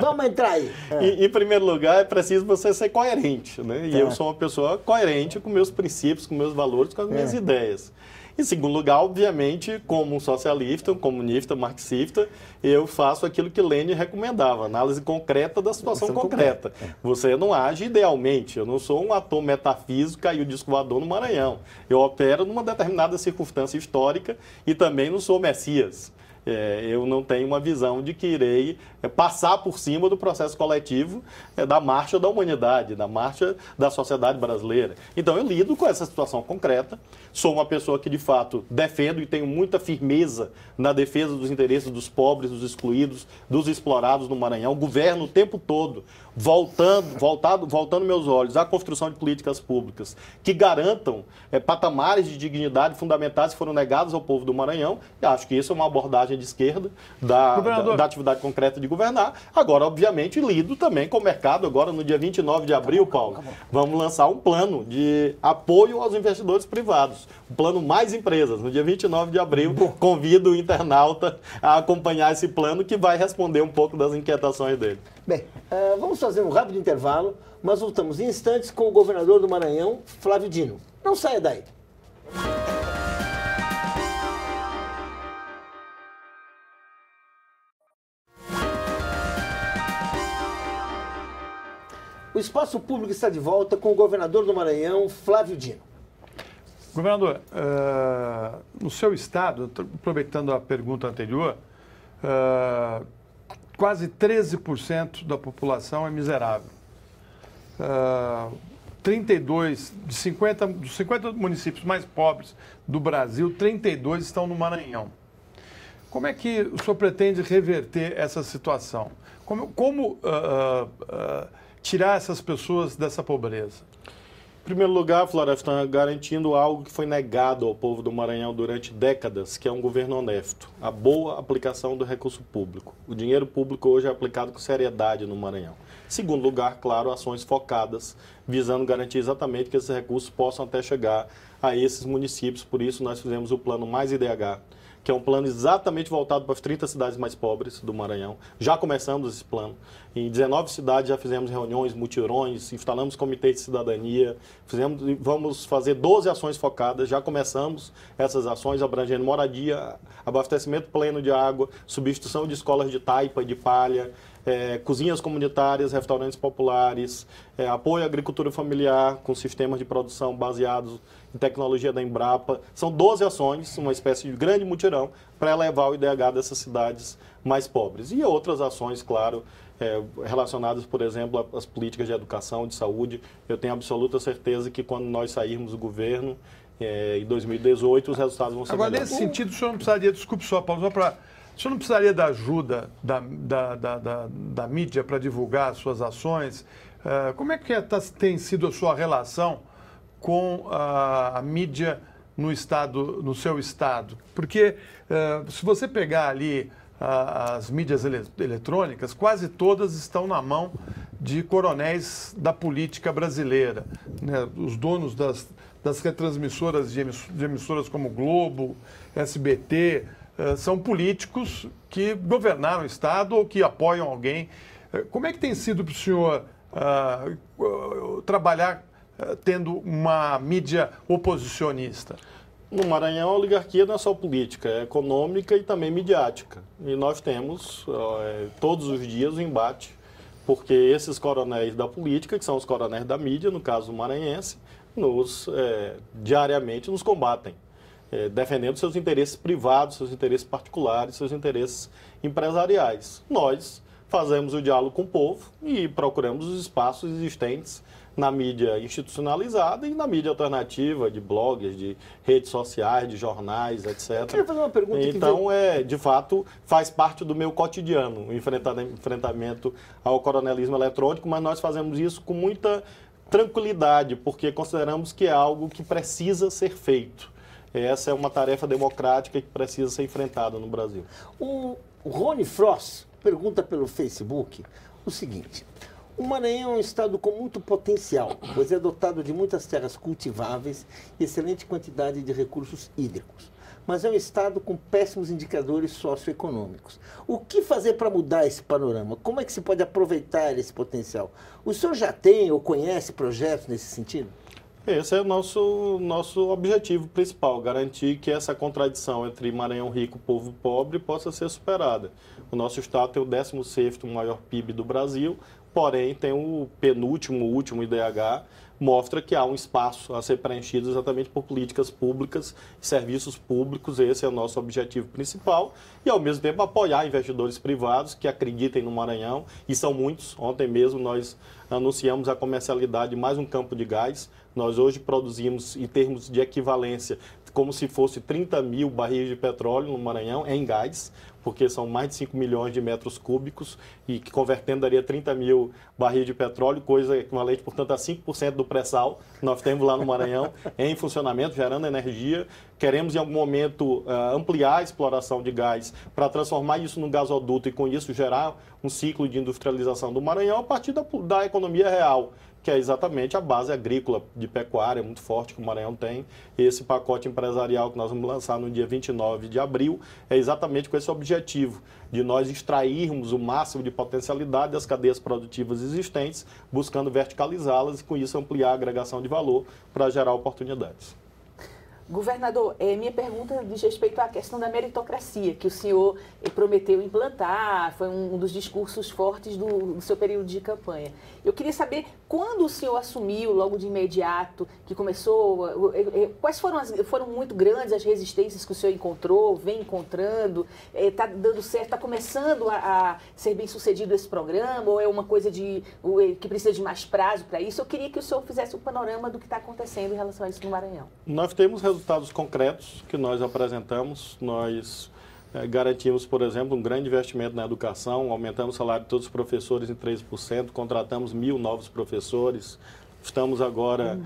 vamos entrar aí. Em primeiro lugar, é preciso você ser coerente, né? E eu sou uma pessoa coerente com meus princípios, com meus valores, com as minhas ideias. Em segundo lugar, obviamente, como um socialista, um comunista, marxista, eu faço aquilo que Lenin recomendava, análise concreta da situação concreta. Você não age idealmente, eu não sou um ator metafísico, caiu o disco voador no Maranhão. Eu opero numa determinada circunstância histórica e também não sou Messias. Eu não tenho uma visão de que irei passar por cima do processo coletivo da marcha da humanidade, da marcha da sociedade brasileira. Então, eu lido com essa situação concreta, sou uma pessoa que, de fato, defendo e tenho muita firmeza na defesa dos interesses dos pobres, dos excluídos, dos explorados no Maranhão, governo o tempo todo, voltando meus olhos à construção de políticas públicas que garantam patamares de dignidade fundamentais que foram negados ao povo do Maranhão. Eu acho que isso é uma abordagem de esquerda da atividade concreta de governar. Agora, obviamente, lido também com o mercado. Agora, no dia 29 de abril, Paulo, vamos lançar um plano de apoio aos investidores privados. O plano Mais Empresas. No dia 29 de abril, convido o internauta a acompanhar esse plano que vai responder um pouco das inquietações dele. Bem, vamos fazer um rápido intervalo, mas voltamos em instantes com o governador do Maranhão, Flávio Dino. Não saia daí. Espaço Público está de volta com o governador do Maranhão, Flávio Dino. Governador, no seu estado, aproveitando a pergunta anterior, quase 13% da população é miserável. 32 dos 50 municípios mais pobres do Brasil, 32 estão no Maranhão. Como é que o senhor pretende reverter essa situação? Como tirar essas pessoas dessa pobreza? Em primeiro lugar, Florestan, garantindo algo que foi negado ao povo do Maranhão durante décadas, que é um governo honesto, a boa aplicação do recurso público. O dinheiro público hoje é aplicado com seriedade no Maranhão. Em segundo lugar, claro, ações focadas, visando garantir exatamente que esses recursos possam até chegar a esses municípios. Por isso, nós fizemos o plano Mais IDH, que é um plano exatamente voltado para as 30 cidades mais pobres do Maranhão. Já começamos esse plano. Em 19 cidades já fizemos reuniões, mutirões, instalamos comitês de cidadania, vamos fazer 12 ações focadas, já começamos essas ações abrangendo moradia, abastecimento pleno de água, substituição de escolas de taipa e de palha, cozinhas comunitárias, restaurantes populares, apoio à agricultura familiar com sistemas de produção baseados em tecnologia da Embrapa. São 12 ações, uma espécie de grande mutirão para elevar o IDH dessas cidades mais pobres. E outras ações, claro, relacionadas, por exemplo, às políticas de educação, de saúde. Eu tenho absoluta certeza que quando nós sairmos do governo, em 2018, os resultados vão ser melhores. melhores. Nesse sentido, o senhor não precisaria, desculpe só, Paulo, o senhor não precisaria da ajuda da mídia para divulgar as suas ações? Como é que tem sido a sua relação com a mídia no seu estado? Porque se você pegar ali as mídias eletrônicas, quase todas estão na mão de coronéis da política brasileira, né? Os donos das retransmissoras de emissoras como Globo, SBT, são políticos que governaram o Estado ou que apoiam alguém. Como é que tem sido para o senhor trabalhar tendo uma mídia oposicionista? No Maranhão, a oligarquia não é só política, é econômica e também midiática. E nós temos, todos os dias, o embate, porque esses coronéis da política, que são os coronéis da mídia, no caso maranhense, diariamente nos combatem, defendendo seus interesses privados, seus interesses particulares, seus interesses empresariais. Nós fazemos o diálogo com o povo e procuramos os espaços existentes na mídia institucionalizada e na mídia alternativa, de blogs, de redes sociais, de jornais, etc. Eu queria fazer uma pergunta então, de fato, faz parte do meu cotidiano, o enfrentamento ao coronelismo eletrônico, mas nós fazemos isso com muita tranquilidade, porque consideramos que é algo que precisa ser feito. Essa é uma tarefa democrática que precisa ser enfrentada no Brasil. O Rony Frost pergunta pelo Facebook o seguinte: o Maranhão é um estado com muito potencial, pois é dotado de muitas terras cultiváveis e excelente quantidade de recursos hídricos. Mas é um estado com péssimos indicadores socioeconômicos. O que fazer para mudar esse panorama? Como é que se pode aproveitar esse potencial? O senhor já tem ou conhece projetos nesse sentido? Esse é o nosso objetivo principal, garantir que essa contradição entre Maranhão rico e povo pobre possa ser superada. O nosso estado tem o 16º maior PIB do Brasil, porém tem o último IDH, mostra que há um espaço a ser preenchido exatamente por políticas públicas e serviços públicos. Esse é o nosso objetivo principal. E, ao mesmo tempo, apoiar investidores privados que acreditem no Maranhão, e são muitos. Ontem mesmo nós anunciamos a comercialidade de mais um campo de gás. Nós hoje produzimos, em termos de equivalência, como se fosse 30 mil barris de petróleo no Maranhão, em gás, porque são mais de 5 milhões de metros cúbicos e que convertendo daria 30 mil barris de petróleo, coisa equivalente, portanto, a 5% do pré-sal que nós temos lá no Maranhão em funcionamento, gerando energia. Queremos, em algum momento, ampliar a exploração de gás para transformar isso num gasoduto e, com isso, gerar um ciclo de industrialização do Maranhão a partir da economia real, que é exatamente a base agrícola de pecuária muito forte que o Maranhão tem. Esse pacote empresarial que nós vamos lançar no dia 29 de abril é exatamente com esse objetivo, de nós extrairmos o máximo de potencialidade das cadeias produtivas existentes, buscando verticalizá-las e, com isso, ampliar a agregação de valor para gerar oportunidades. Governador, minha pergunta diz respeito à questão da meritocracia, que o senhor prometeu implantar, foi um dos discursos fortes do seu período de campanha. Eu queria saber, quando o senhor assumiu, logo de imediato, que começou, quais foram muito grandes as resistências que o senhor encontrou, vem encontrando, está dando certo, está começando a ser bem sucedido esse programa, ou é uma coisa que precisa de mais prazo para isso? Eu queria que o senhor fizesse um panorama do que está acontecendo em relação a isso no Maranhão. Nós temos resultados concretos que nós apresentamos. Nós garantimos, por exemplo, um grande investimento na educação, aumentamos o salário de todos os professores em 13%, contratamos 1.000 novos professores. Estamos agora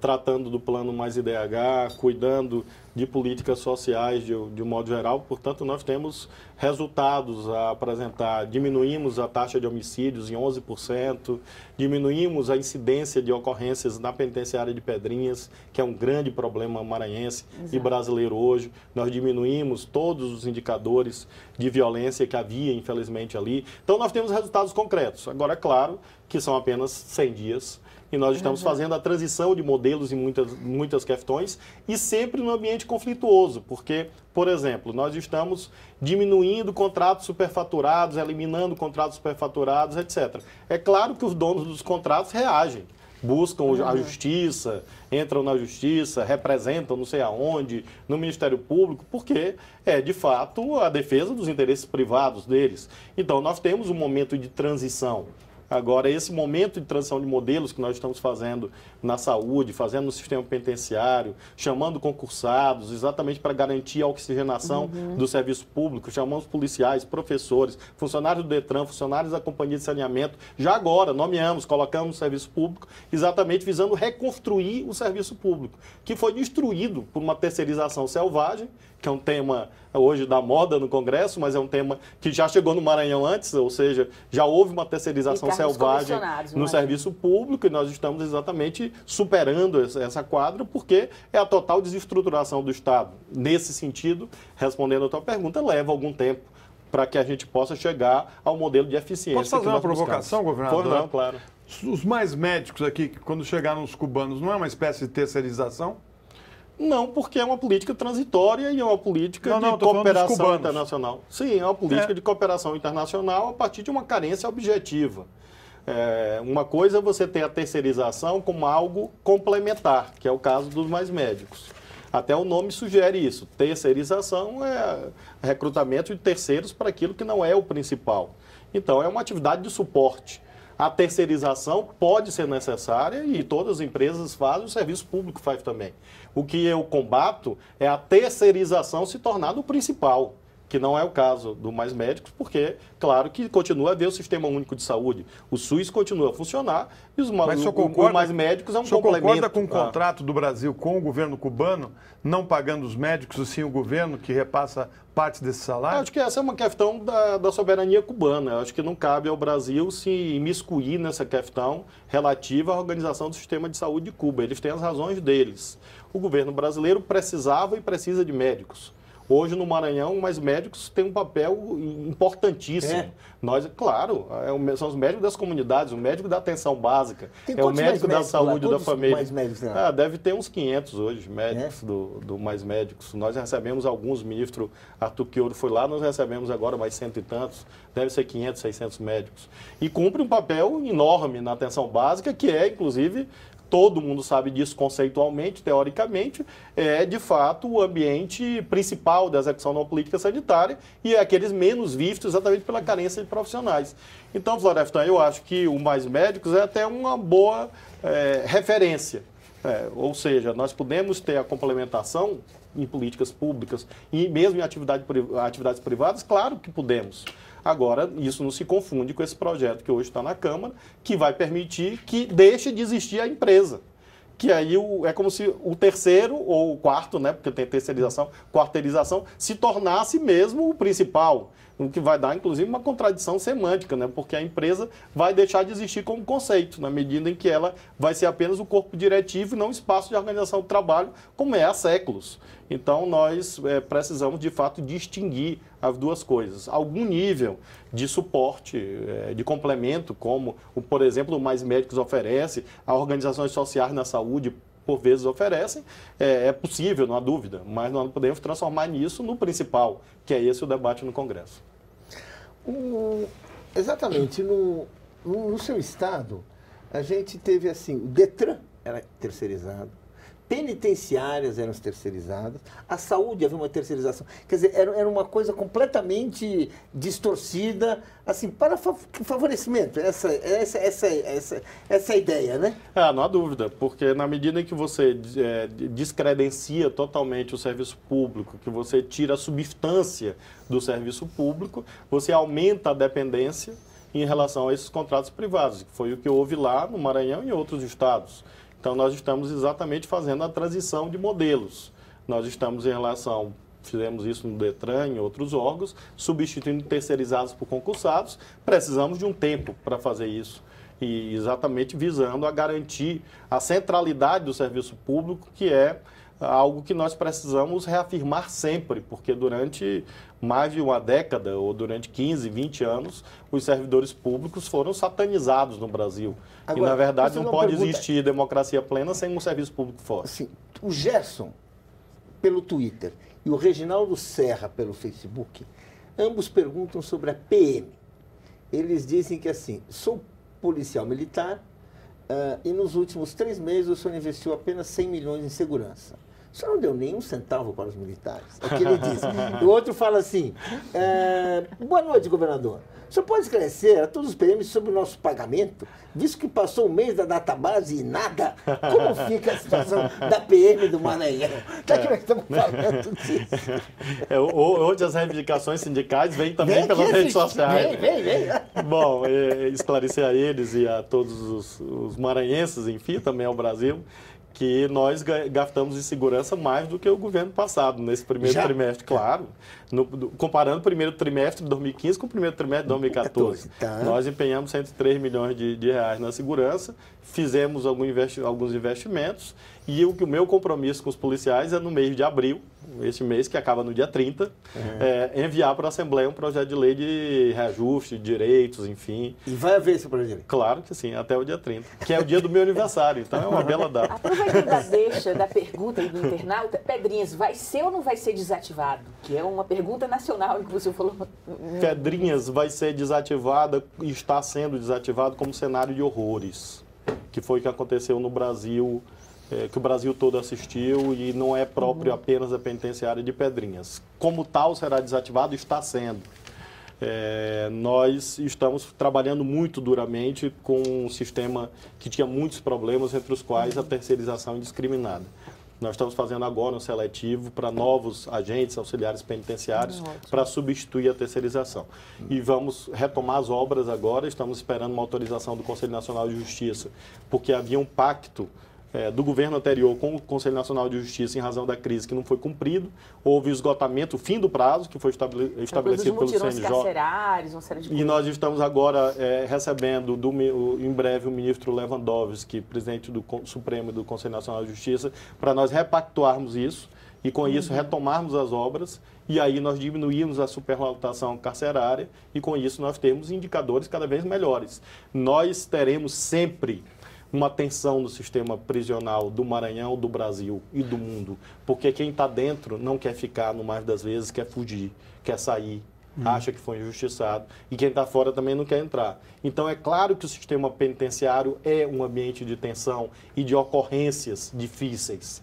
tratando do plano Mais IDH, cuidando de políticas sociais de um modo geral. Portanto, nós temos resultados a apresentar. Diminuímos a taxa de homicídios em 11%, diminuímos a incidência de ocorrências na penitenciária de Pedrinhas, que é um grande problema maranhense e brasileiro hoje. Nós diminuímos todos os indicadores de violência que havia, infelizmente, ali. Então, nós temos resultados concretos. Agora, é claro que são apenas 100 dias. E nós estamos fazendo a transição de modelos em muitas questões e sempre no ambiente conflituoso, porque, por exemplo, nós estamos diminuindo contratos superfaturados, eliminando contratos superfaturados, etc. É claro que os donos dos contratos reagem, buscam a justiça, entram na justiça, representam não sei aonde, no Ministério Público, porque é, de fato, a defesa dos interesses privados deles. Então, nós temos um momento de transição. Agora, esse momento de transição de modelos que nós estamos fazendo na saúde, fazendo no sistema penitenciário, chamando concursados, exatamente para garantir a oxigenação do serviço público, chamamos policiais, professores, funcionários do Detran, funcionários da Companhia de Saneamento, já agora nomeamos, colocamos no serviço público, exatamente visando reconstruir o serviço público, que foi destruído por uma terceirização selvagem, que é um tema hoje da moda no Congresso, mas é um tema que já chegou no Maranhão antes, ou seja, já houve uma terceirização selvagem no serviço público e nós estamos exatamente superando essa quadra porque é a total desestruturação do Estado. Nesse sentido, respondendo a tua pergunta, leva algum tempo para que a gente possa chegar ao modelo de eficiência. Posso fazer uma provocação, governador? Não, claro. Os mais médicos aqui, quando chegaram os cubanos, não é uma espécie de terceirização? Não, porque é uma política transitória e é uma política de cooperação internacional. Sim, é uma política de cooperação internacional a partir de uma carência objetiva. Uma coisa é você ter a terceirização como algo complementar, que é o caso dos mais médicos. Até o nome sugere isso. Terceirização é recrutamento de terceiros para aquilo que não é o principal. Então, é uma atividade de suporte. A terceirização pode ser necessária e todas as empresas fazem, o serviço público faz também. O que eu combato é a terceirização se tornar o principal, que não é o caso do Mais Médicos, porque, claro, que continua a haver o Sistema Único de Saúde. O SUS continua a funcionar e os Mais Médicos é um complemento. O senhor concorda com o contrato do Brasil com o governo cubano, não pagando os médicos, e sim o governo que repassa parte desse salário? Eu acho que essa é uma questão da soberania cubana. Eu acho que não cabe ao Brasil se imiscuir nessa questão relativa à organização do sistema de saúde de Cuba. Eles têm as razões deles. O governo brasileiro precisava e precisa de médicos. Hoje, no Maranhão, Mais Médicos têm um papel importantíssimo. Nós, claro, são os médicos das comunidades, o médico da atenção básica, o médico da saúde da família. Mais médicos, deve ter uns 500 hoje, médicos do Mais Médicos. Nós recebemos alguns, o ministro Arthur Quioro foi lá, nós recebemos agora mais 100 e tantos, deve ser 500, 600 médicos. E cumpre um papel enorme na atenção básica, que é, inclusive, todo mundo sabe disso conceitualmente, teoricamente, é de fato o ambiente principal da execução da política sanitária e é aqueles menos vistos exatamente pela carência de profissionais. Então, Florestan, eu acho que o Mais Médicos é até uma boa referência. Ou seja, nós podemos ter a complementação em políticas públicas e mesmo em atividades privadas, claro que podemos. Agora, isso não se confunde com esse projeto que hoje está na Câmara, que vai permitir que deixe de existir a empresa. Que aí é como se o terceiro ou o quarto, né, porque tem terceirização, quarteirização, se tornasse mesmo o principal. O que vai dar, inclusive, uma contradição semântica, né? Porque a empresa vai deixar de existir como conceito, na medida em que ela vai ser apenas o corpo diretivo e não o espaço de organização do trabalho, como é há séculos. Então, nós precisamos, de fato, distinguir as duas coisas. Algum nível de suporte, de complemento, como, por exemplo, o Mais Médicos oferece, a organizações sociais na saúde por vezes oferecem, é possível, não há dúvida, mas nós não podemos transformar nisso no principal, que é esse o debate no Congresso. Exatamente, no seu estado, a gente teve assim, o Detran era terceirizado, penitenciárias eram terceirizadas, a saúde havia uma terceirização. Quer dizer, era uma coisa completamente distorcida, assim, para favorecimento. Essa é a ideia, né? Não há dúvida, porque na medida em que você descredencia totalmente o serviço público, que você tira a substância do serviço público, você aumenta a dependência em relação a esses contratos privados, que foi o que houve lá no Maranhão e em outros estados. Então, nós estamos exatamente fazendo a transição de modelos. Nós estamos fizemos isso no Detran e em outros órgãos, substituindo terceirizados por concursados. Precisamos de um tempo para fazer isso. E exatamente visando a garantir a centralidade do serviço público, que é algo que nós precisamos reafirmar sempre, porque durante mais de uma década, ou durante 15, 20 anos, os servidores públicos foram satanizados no Brasil. Agora, e, na verdade, não pode existir democracia plena sem um serviço público forte. Assim, o Gerson, pelo Twitter, e o Reginaldo Serra, pelo Facebook, ambos perguntam sobre a PM. Eles dizem que, assim, sou policial militar e nos últimos 3 meses o senhor investiu apenas 100 milhões em segurança. O senhor não deu nenhum centavo para os militares. É o que ele diz. O outro fala assim, boa noite, governador. O senhor pode esclarecer a todos os PMs sobre o nosso pagamento, visto que passou um mês da database e nada? Como fica a situação da PM do Maranhão? Já que nós estamos falando disso. Hoje as reivindicações sindicais vêm também pelas redes sociais. Vem. Bom, esclarecer a eles e a todos os maranhenses, enfim, também ao Brasil, que nós gastamos em segurança mais do que o governo passado, nesse primeiro trimestre, claro. Comparando o primeiro trimestre de 2015 com o primeiro trimestre de 2014. Nós empenhamos 103 milhões de reais na segurança, fizemos alguns investimentos, e o meu compromisso com os policiais é no mês de abril, este mês, que acaba no dia 30, enviar para a Assembleia um projeto de lei de reajuste, de direitos, enfim. E vai haver esse projeto de lei? Claro que sim, até o dia 30, que é o dia do meu aniversário, então é uma bela data. Aproveitando a deixa da pergunta aí do internauta, Pedrinhas, vai ser ou não vai ser desativado? Que é uma pergunta nacional, inclusive você falou. Pedrinhas vai ser desativada e está sendo desativado como cenário de horrores, que foi o que aconteceu no Brasil, que o Brasil todo assistiu, e não é próprio apenas da penitenciária de Pedrinhas. Como tal, será desativado, está sendo. Nós estamos trabalhando muito duramente com um sistema que tinha muitos problemas, entre os quais a terceirização indiscriminada. Nós estamos fazendo agora um seletivo para novos agentes auxiliares penitenciários para substituir a terceirização. E vamos retomar as obras agora, estamos esperando uma autorização do Conselho Nacional de Justiça, porque havia um pacto do governo anterior com o Conselho Nacional de Justiça em razão da crise que não foi cumprido. Houve o esgotamento, o fim do prazo, que foi estabelecido pelo CNJ. Carcerários, uma série de coisas. E nós estamos agora recebendo em breve o ministro Lewandowski, presidente do Supremo e do Conselho Nacional de Justiça, para nós repactuarmos isso e com isso retomarmos as obras, e aí nós diminuímos a superlotação carcerária e com isso nós temos indicadores cada vez melhores. Nós teremos sempre uma tensão no sistema prisional do Maranhão, do Brasil e do mundo, porque quem está dentro não quer ficar, no mais das vezes, quer fugir, quer sair, acha que foi injustiçado, e quem está fora também não quer entrar. Então, é claro que o sistema penitenciário é um ambiente de tensão e de ocorrências difíceis.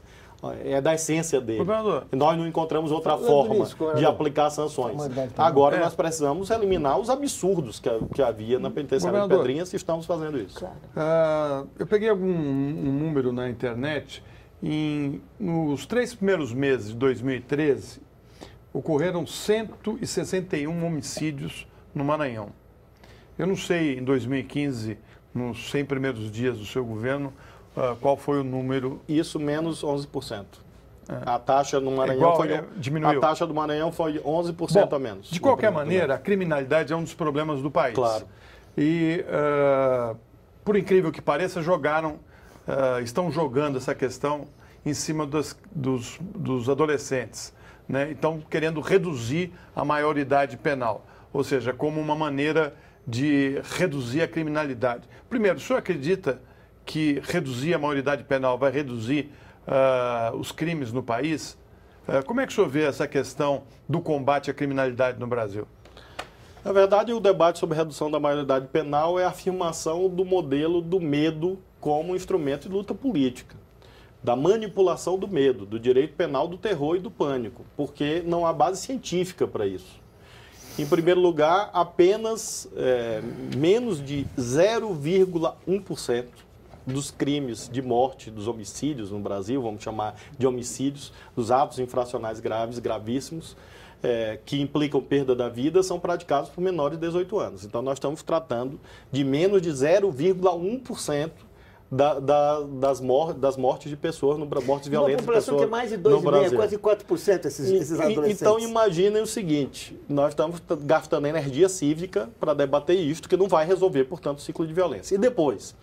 É da essência dele. Governador, nós não encontramos outra forma de aplicar sanções. Agora nós precisamos eliminar os absurdos que havia na penitenciária de Pedrinhas, e estamos fazendo isso. Claro. Eu peguei um número na internet. Nos 3 primeiros meses de 2013, ocorreram 161 homicídios no Maranhão. Eu não sei, em 2015, nos 100 primeiros dias do seu governo, qual foi o número? Isso menos 11%. A taxa no Maranhão diminuiu. A taxa do Maranhão foi 11% a menos. De qualquer maneira, a criminalidade é um dos problemas do país. Claro. E, por incrível que pareça, estão jogando essa questão em cima dos adolescentes, né? Estão querendo reduzir a maioridade penal, ou seja, como uma maneira de reduzir a criminalidade. Primeiro, o senhor acredita que reduzir a maioridade penal vai reduzir os crimes no país? Como é que o senhor vê essa questão do combate à criminalidade no Brasil? Na verdade, o debate sobre redução da maioridade penal é a afirmação do modelo do medo como instrumento de luta política, da manipulação do medo, do direito penal do terror e do pânico, porque não há base científica para isso. Em primeiro lugar, apenas menos de 0,1% dos crimes de morte, dos homicídios no Brasil, vamos chamar de homicídios, dos atos infracionais graves, gravíssimos, que implicam perda da vida, são praticados por menores de 18 anos. Então, nós estamos tratando de menos de 0,1% das mortes de pessoas, mortes violentas de pessoas no Brasil. Uma população que é mais de 2,5%, quase 4% esses adolescentes. Então, imaginem o seguinte, nós estamos gastando energia cívica para debater isto, que não vai resolver, portanto, o ciclo de violência. E depois,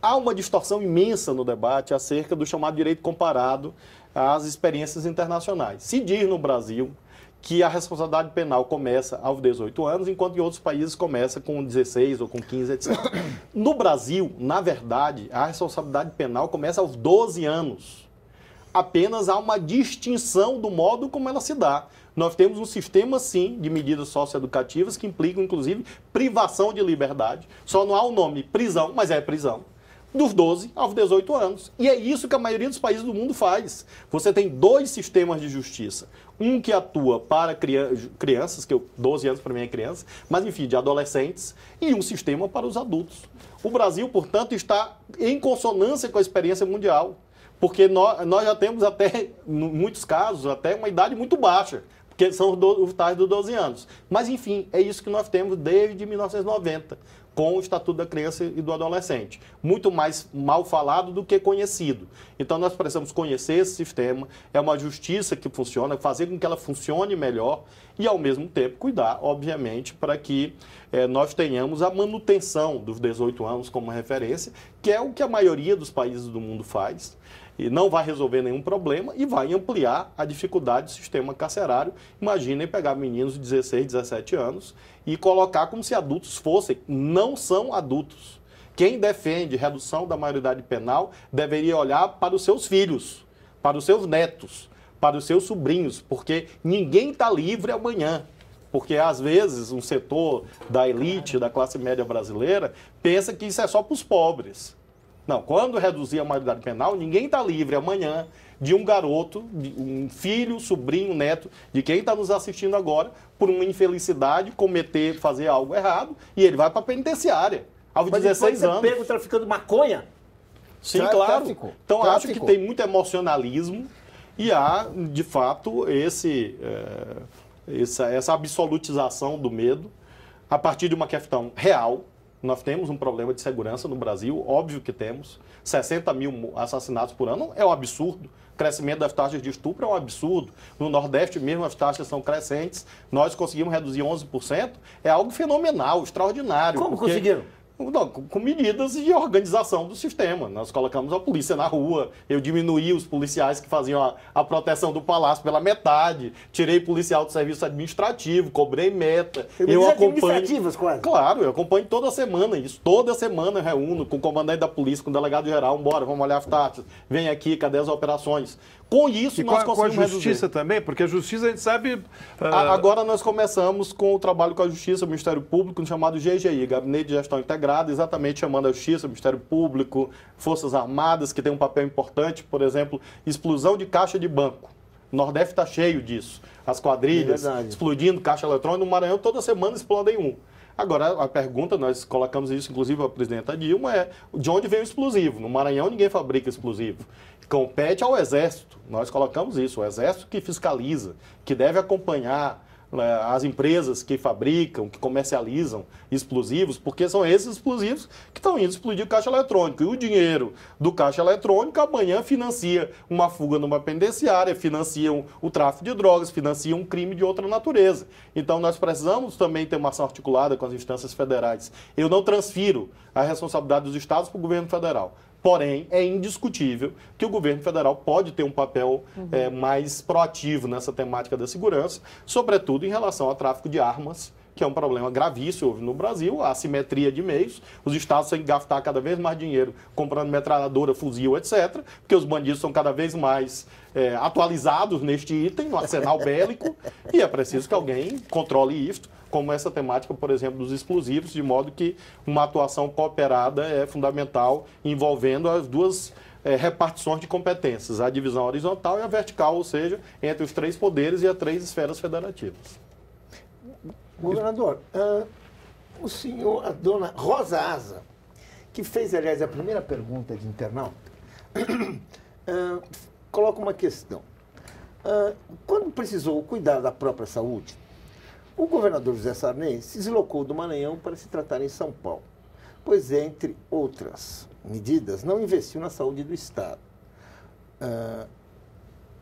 há uma distorção imensa no debate acerca do chamado direito comparado às experiências internacionais. Se diz no Brasil que a responsabilidade penal começa aos 18 anos, enquanto em outros países começa com 16 ou com 15, etc. No Brasil, na verdade, a responsabilidade penal começa aos 12 anos. Apenas há uma distinção do modo como ela se dá. Nós temos um sistema, sim, de medidas socioeducativas que implicam, inclusive, privação de liberdade. Só não há o nome prisão, mas é prisão. Dos 12 aos 18 anos. E é isso que a maioria dos países do mundo faz. Você tem dois sistemas de justiça. Um que atua para crianças, que 12 anos para mim é criança, mas enfim, de adolescentes, e um sistema para os adultos. O Brasil, portanto, está em consonância com a experiência mundial, porque nós já temos até, em muitos casos, até uma idade muito baixa, porque são os tais dos 12 anos. Mas enfim, é isso que nós temos desde 1990. Com o Estatuto da Criança e do Adolescente. Muito mais mal falado do que conhecido. Então, nós precisamos conhecer esse sistema, é uma justiça que funciona, fazer com que ela funcione melhor e, ao mesmo tempo, cuidar, obviamente, para que nós tenhamos a manutenção dos 18 anos como referência, que é o que a maioria dos países do mundo faz. E não vai resolver nenhum problema e vai ampliar a dificuldade do sistema carcerário. Imaginem pegar meninos de 16, 17 anos e colocar como se adultos fossem. Não são adultos. Quem defende redução da maioridade penal deveria olhar para os seus filhos, para os seus netos, para os seus sobrinhos, porque ninguém está livre amanhã. Porque, às vezes, um setor da elite, da classe média brasileira, pensa que isso é só para os pobres. Não, quando reduzir a maioridade penal, ninguém está livre amanhã de um garoto, de um filho, sobrinho, neto, de quem está nos assistindo agora, por uma infelicidade, fazer algo errado, e ele vai para a penitenciária, aos 16 anos. Mas pego traficando maconha? Sim, claro. Então, acho que tem muito emocionalismo e há, de fato, essa absolutização do medo a partir de uma questão real. Nós temos um problema de segurança no Brasil, óbvio que temos. 60 mil assassinatos por ano é um absurdo. O crescimento das taxas de estupro é um absurdo. No Nordeste mesmo as taxas são crescentes. Nós conseguimos reduzir 11%. É algo fenomenal, extraordinário. Como conseguiram? Com medidas de organização do sistema. Nós colocamos a polícia na rua, eu diminuí os policiais que faziam a proteção do palácio pela metade, tirei policial do serviço administrativo, cobrei meta. Eu acompanho. Quase. Claro, eu acompanho toda semana isso. Toda semana eu reúno com o comandante da polícia, com o delegado geral, bora, vamos olhar as taxas. Vem aqui, cadê as operações? Com isso, nós conseguimos com a justiça reduzir. Também, porque a justiça a gente sabe... Agora nós começamos com o trabalho com a justiça, o Ministério Público, chamado GGI, Gabinete de Gestão Integrada, exatamente chamando a justiça, o Ministério Público, Forças Armadas, que tem um papel importante, por exemplo, explosão de caixa de banco. O Nordeste está cheio disso. As quadrilhas explodindo caixa eletrônica, no Maranhão toda semana explodem um. Agora, a pergunta, nós colocamos isso, inclusive, a presidenta Dilma, é de onde vem o explosivo? No Maranhão, ninguém fabrica explosivo. Compete ao Exército. Nós colocamos isso, o Exército que fiscaliza, que deve acompanhar as empresas que fabricam, que comercializam explosivos, porque são esses explosivos que estão indo explodir o caixa eletrônico. E o dinheiro do caixa eletrônico amanhã financia uma fuga numa penitenciária, financiam o tráfico de drogas, financiam um crime de outra natureza. Então nós precisamos também ter uma ação articulada com as instâncias federais. Eu não transfiro a responsabilidade dos estados para o governo federal. Porém, é indiscutível que o governo federal pode ter um papel mais proativo nessa temática da segurança, sobretudo em relação ao tráfico de armas que é um problema gravíssimo no Brasil, a assimetria de meios, os estados têm que gastar cada vez mais dinheiro comprando metralhadora, fuzil, etc., porque os bandidos são cada vez mais atualizados neste item, no arsenal bélico, e é preciso que alguém controle isto, como essa temática, por exemplo, dos explosivos, de modo que uma atuação cooperada é fundamental, envolvendo as duas repartições de competências, a divisão horizontal e a vertical, ou seja, entre os 3 poderes e as 3 esferas federativas. Governador, o senhor, a dona Rosa Asa, que fez, aliás, a primeira pergunta de internauta, coloca uma questão. Quando precisou cuidar da própria saúde, o governador José Sarney se deslocou do Maranhão para se tratar em São Paulo, pois, entre outras medidas, não investiu na saúde do Estado.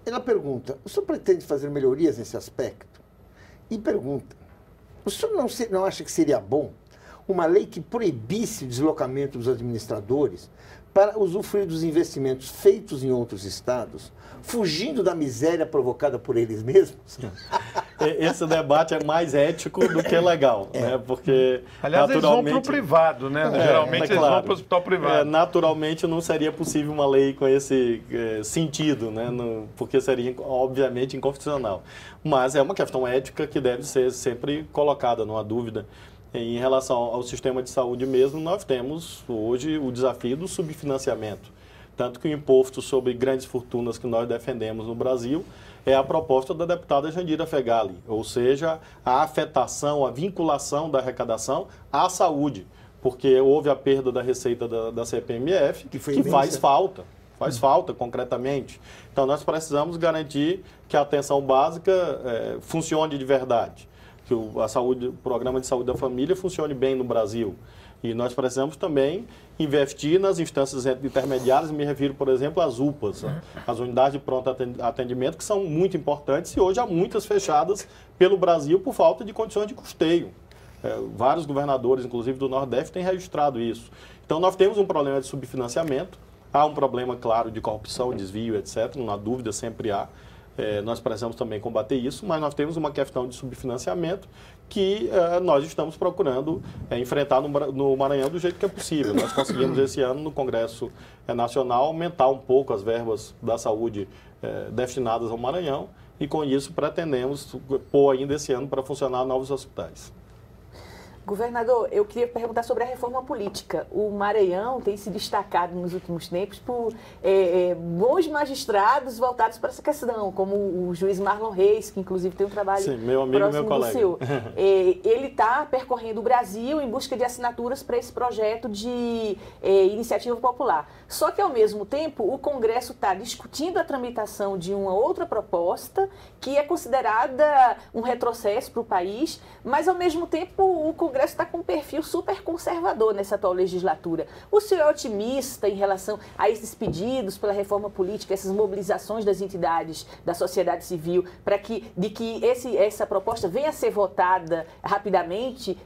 Ela pergunta, o senhor pretende fazer melhorias nesse aspecto? E pergunta, o senhor não acha que seria bom uma lei que proibisse o deslocamento dos administradores para usufruir dos investimentos feitos em outros estados, fugindo da miséria provocada por eles mesmos? Esse debate é mais ético do que legal, né? Porque, aliás, eles vão para o privado, né? Geralmente eles vão para o hospital privado. Naturalmente não seria possível uma lei com esse sentido, né? Porque seria, obviamente, inconstitucional. Mas é uma questão ética que deve ser sempre colocada, não há dúvida. Em relação ao sistema de saúde mesmo, nós temos hoje o desafio do subfinanciamento. Tanto que o imposto sobre grandes fortunas que nós defendemos no Brasil é a proposta da deputada Jandira Fegali, ou seja, a afetação, a vinculação da arrecadação à saúde, porque houve a perda da receita da CPMF, que faz falta concretamente. Então nós precisamos garantir que a atenção básica funcione de verdade, que o programa de saúde da família funcione bem no Brasil. E nós precisamos também investir nas instâncias intermediárias, me refiro, por exemplo, às UPAs, as unidades de pronto atendimento, que são muito importantes e hoje há muitas fechadas pelo Brasil por falta de condições de custeio. Vários governadores, inclusive do Nordeste, têm registrado isso. Então nós temos um problema de subfinanciamento, há um problema, claro, de corrupção, desvio, etc., não há dúvida, sempre há. Nós precisamos também combater isso, mas nós temos uma questão de subfinanciamento que nós estamos procurando enfrentar no Maranhão do jeito que é possível. Nós conseguimos esse ano no Congresso Nacional aumentar um pouco as verbas da saúde destinadas ao Maranhão e com isso pretendemos pôr ainda esse ano para funcionar novos hospitais. Governador, eu queria perguntar sobre a reforma política. O Maranhão tem se destacado nos últimos tempos por bons magistrados voltados para essa questão, como o juiz Marlon Reis, que inclusive tem um trabalho próximo do senhor. Ele está percorrendo o Brasil em busca de assinaturas para esse projeto de iniciativa popular. Só que, ao mesmo tempo, o Congresso está discutindo a tramitação de uma outra proposta que é considerada um retrocesso para o país, mas, ao mesmo tempo, o Congresso está com um perfil super conservador nessa atual legislatura. O senhor é otimista em relação a esses pedidos pela reforma política, essas mobilizações das entidades da sociedade civil, para que essa proposta venha a ser votada rapidamente,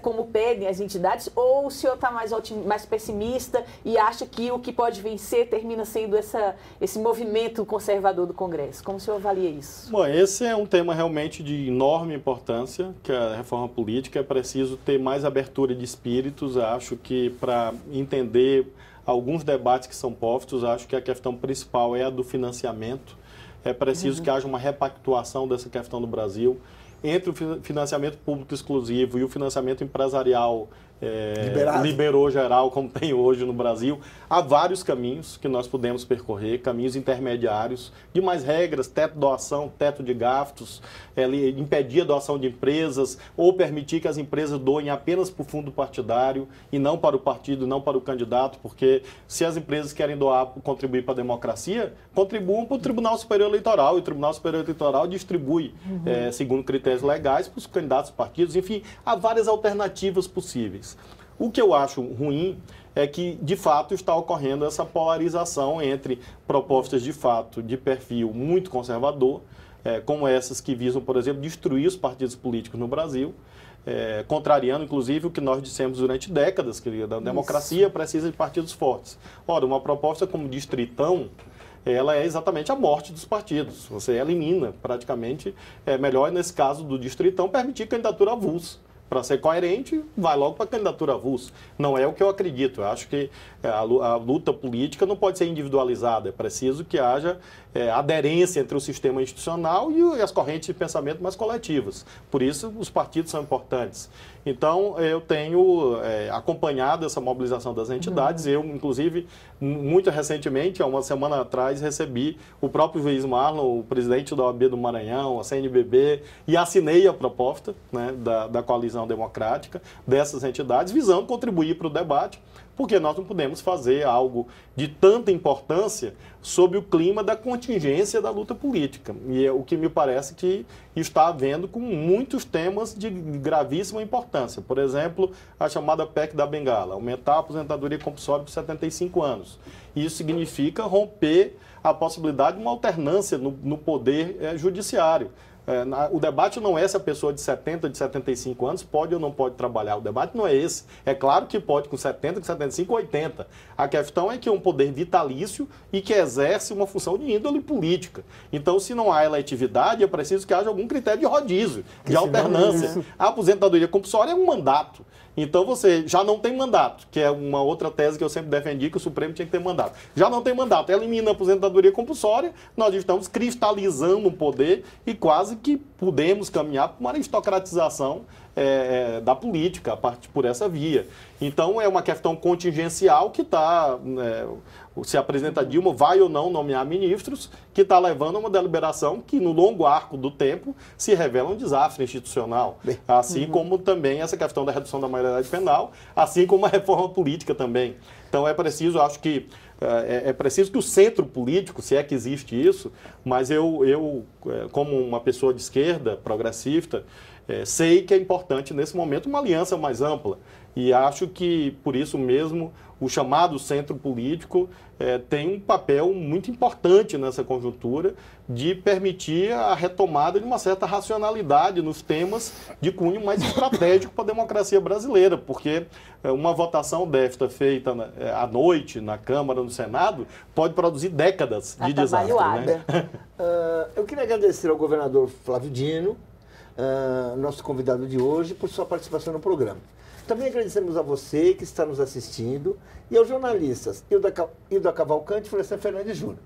como pedem as entidades, ou o senhor está mais pessimista e acha que o que pode vencer termina sendo esse movimento conservador do Congresso? Como o senhor avalia isso? Bom, esse é um tema realmente de enorme importância, que a reforma política é preciso ter mais abertura de espíritos. Acho que para entender alguns debates que são postos, acho que a questão principal é a do financiamento. É preciso que haja uma repactuação dessa questão no Brasil entre o financiamento público exclusivo e o financiamento empresarial liberou geral, como tem hoje no Brasil. Há vários caminhos que nós podemos percorrer, caminhos intermediários, de mais regras, teto de doação, teto de gastos, impedir a doação de empresas ou permitir que as empresas doem apenas para o fundo partidário e não para o partido, não para o candidato, porque se as empresas querem doar, contribuir para a democracia, contribuam para o Tribunal Superior Eleitoral e o Tribunal Superior Eleitoral distribui, segundo critérios legais, para os candidatos, partidos, enfim, há várias alternativas possíveis. O que eu acho ruim é que, de fato, está ocorrendo essa polarização entre propostas, de fato, de perfil muito conservador, como essas que visam, por exemplo, destruir os partidos políticos no Brasil, contrariando, inclusive, o que nós dissemos durante décadas, que a democracia precisa de partidos fortes. Ora, uma proposta como Distritão, ela é exatamente a morte dos partidos. Você elimina, praticamente, melhor, nesse caso do Distritão, permitir candidatura avulsa. para ser coerente, vai logo para a candidatura avulsa. Não é o que eu acredito. Eu acho que a luta política não pode ser individualizada. É preciso que haja aderência entre o sistema institucional e as correntes de pensamento mais coletivas. Por isso, os partidos são importantes. Então, eu tenho acompanhado essa mobilização das entidades. Eu, inclusive, muito recentemente, há uma semana atrás, recebi o próprio juiz Marlon, o presidente da OAB do Maranhão, a CNBB, e assinei a proposta, né, da coalizão democrática dessas entidades, visando contribuir para o debate, porque nós não podemos fazer algo de tanta importância sob o clima da contingência da luta política. E é o que me parece que está havendo com muitos temas de gravíssima importância. Por exemplo, a chamada PEC da Bengala, aumentar a aposentadoria compulsória por 75 anos. Isso significa romper a possibilidade de uma alternância no poder judiciário. O debate não é se a pessoa de 70, de 75 anos pode ou não pode trabalhar. O debate não é esse. É claro que pode com 70, com 75, 80. A questão é que é um poder vitalício e que exerce uma função de índole política. Então, se não há eletividade, é preciso que haja algum critério de rodízio, de alternância. A aposentadoria compulsória é um mandato. Então, você já não tem mandato, que é uma outra tese que eu sempre defendi, que o Supremo tinha que ter mandato. Já não tem mandato, elimina a aposentadoria compulsória, nós estamos cristalizando o poder e quase que podemos caminhar para uma aristocratização da política, a partir por essa via. Então, é uma questão contingencial que está... se a presidenta Dilma vai ou não nomear ministros, que está levando a uma deliberação que, no longo arco do tempo, se revela um desastre institucional. Assim como também essa questão da redução da maioridade penal, assim como a reforma política também. Então, é preciso, acho que é preciso que o centro político, se é que existe isso, mas eu como uma pessoa de esquerda, progressista, sei que é importante, nesse momento, uma aliança mais ampla. E acho que, por isso mesmo, o chamado centro político tem um papel muito importante nessa conjuntura de permitir a retomada de uma certa racionalidade nos temas de cunho mais estratégico para a democracia brasileira, porque uma votação desta feita à noite na Câmara, no Senado, pode produzir décadas de desastre. Né? Eu queria agradecer ao governador Flávio Dino, nosso convidado de hoje, por sua participação no programa. Também agradecemos a você que está nos assistindo e aos jornalistas Hilda Cavalcante e Florestan Fernandes Júnior.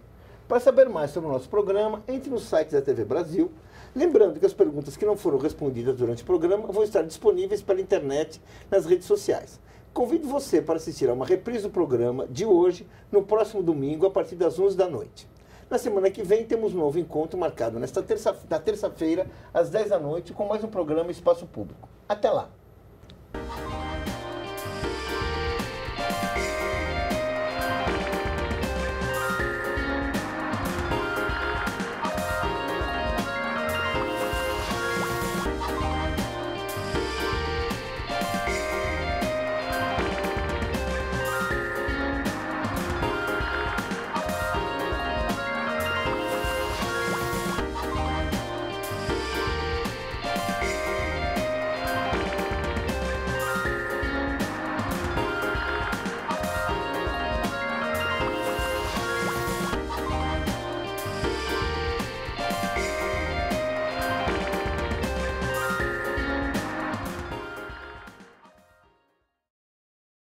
Para saber mais sobre o nosso programa, entre no site da TV Brasil. Lembrando que as perguntas que não foram respondidas durante o programa vão estar disponíveis pela internet nas redes sociais. Convido você para assistir a uma reprise do programa de hoje, no próximo domingo, a partir das 11 da noite. Na semana que vem temos um novo encontro marcado na terça-feira, às 10 da noite, com mais um programa Espaço Público. Até lá!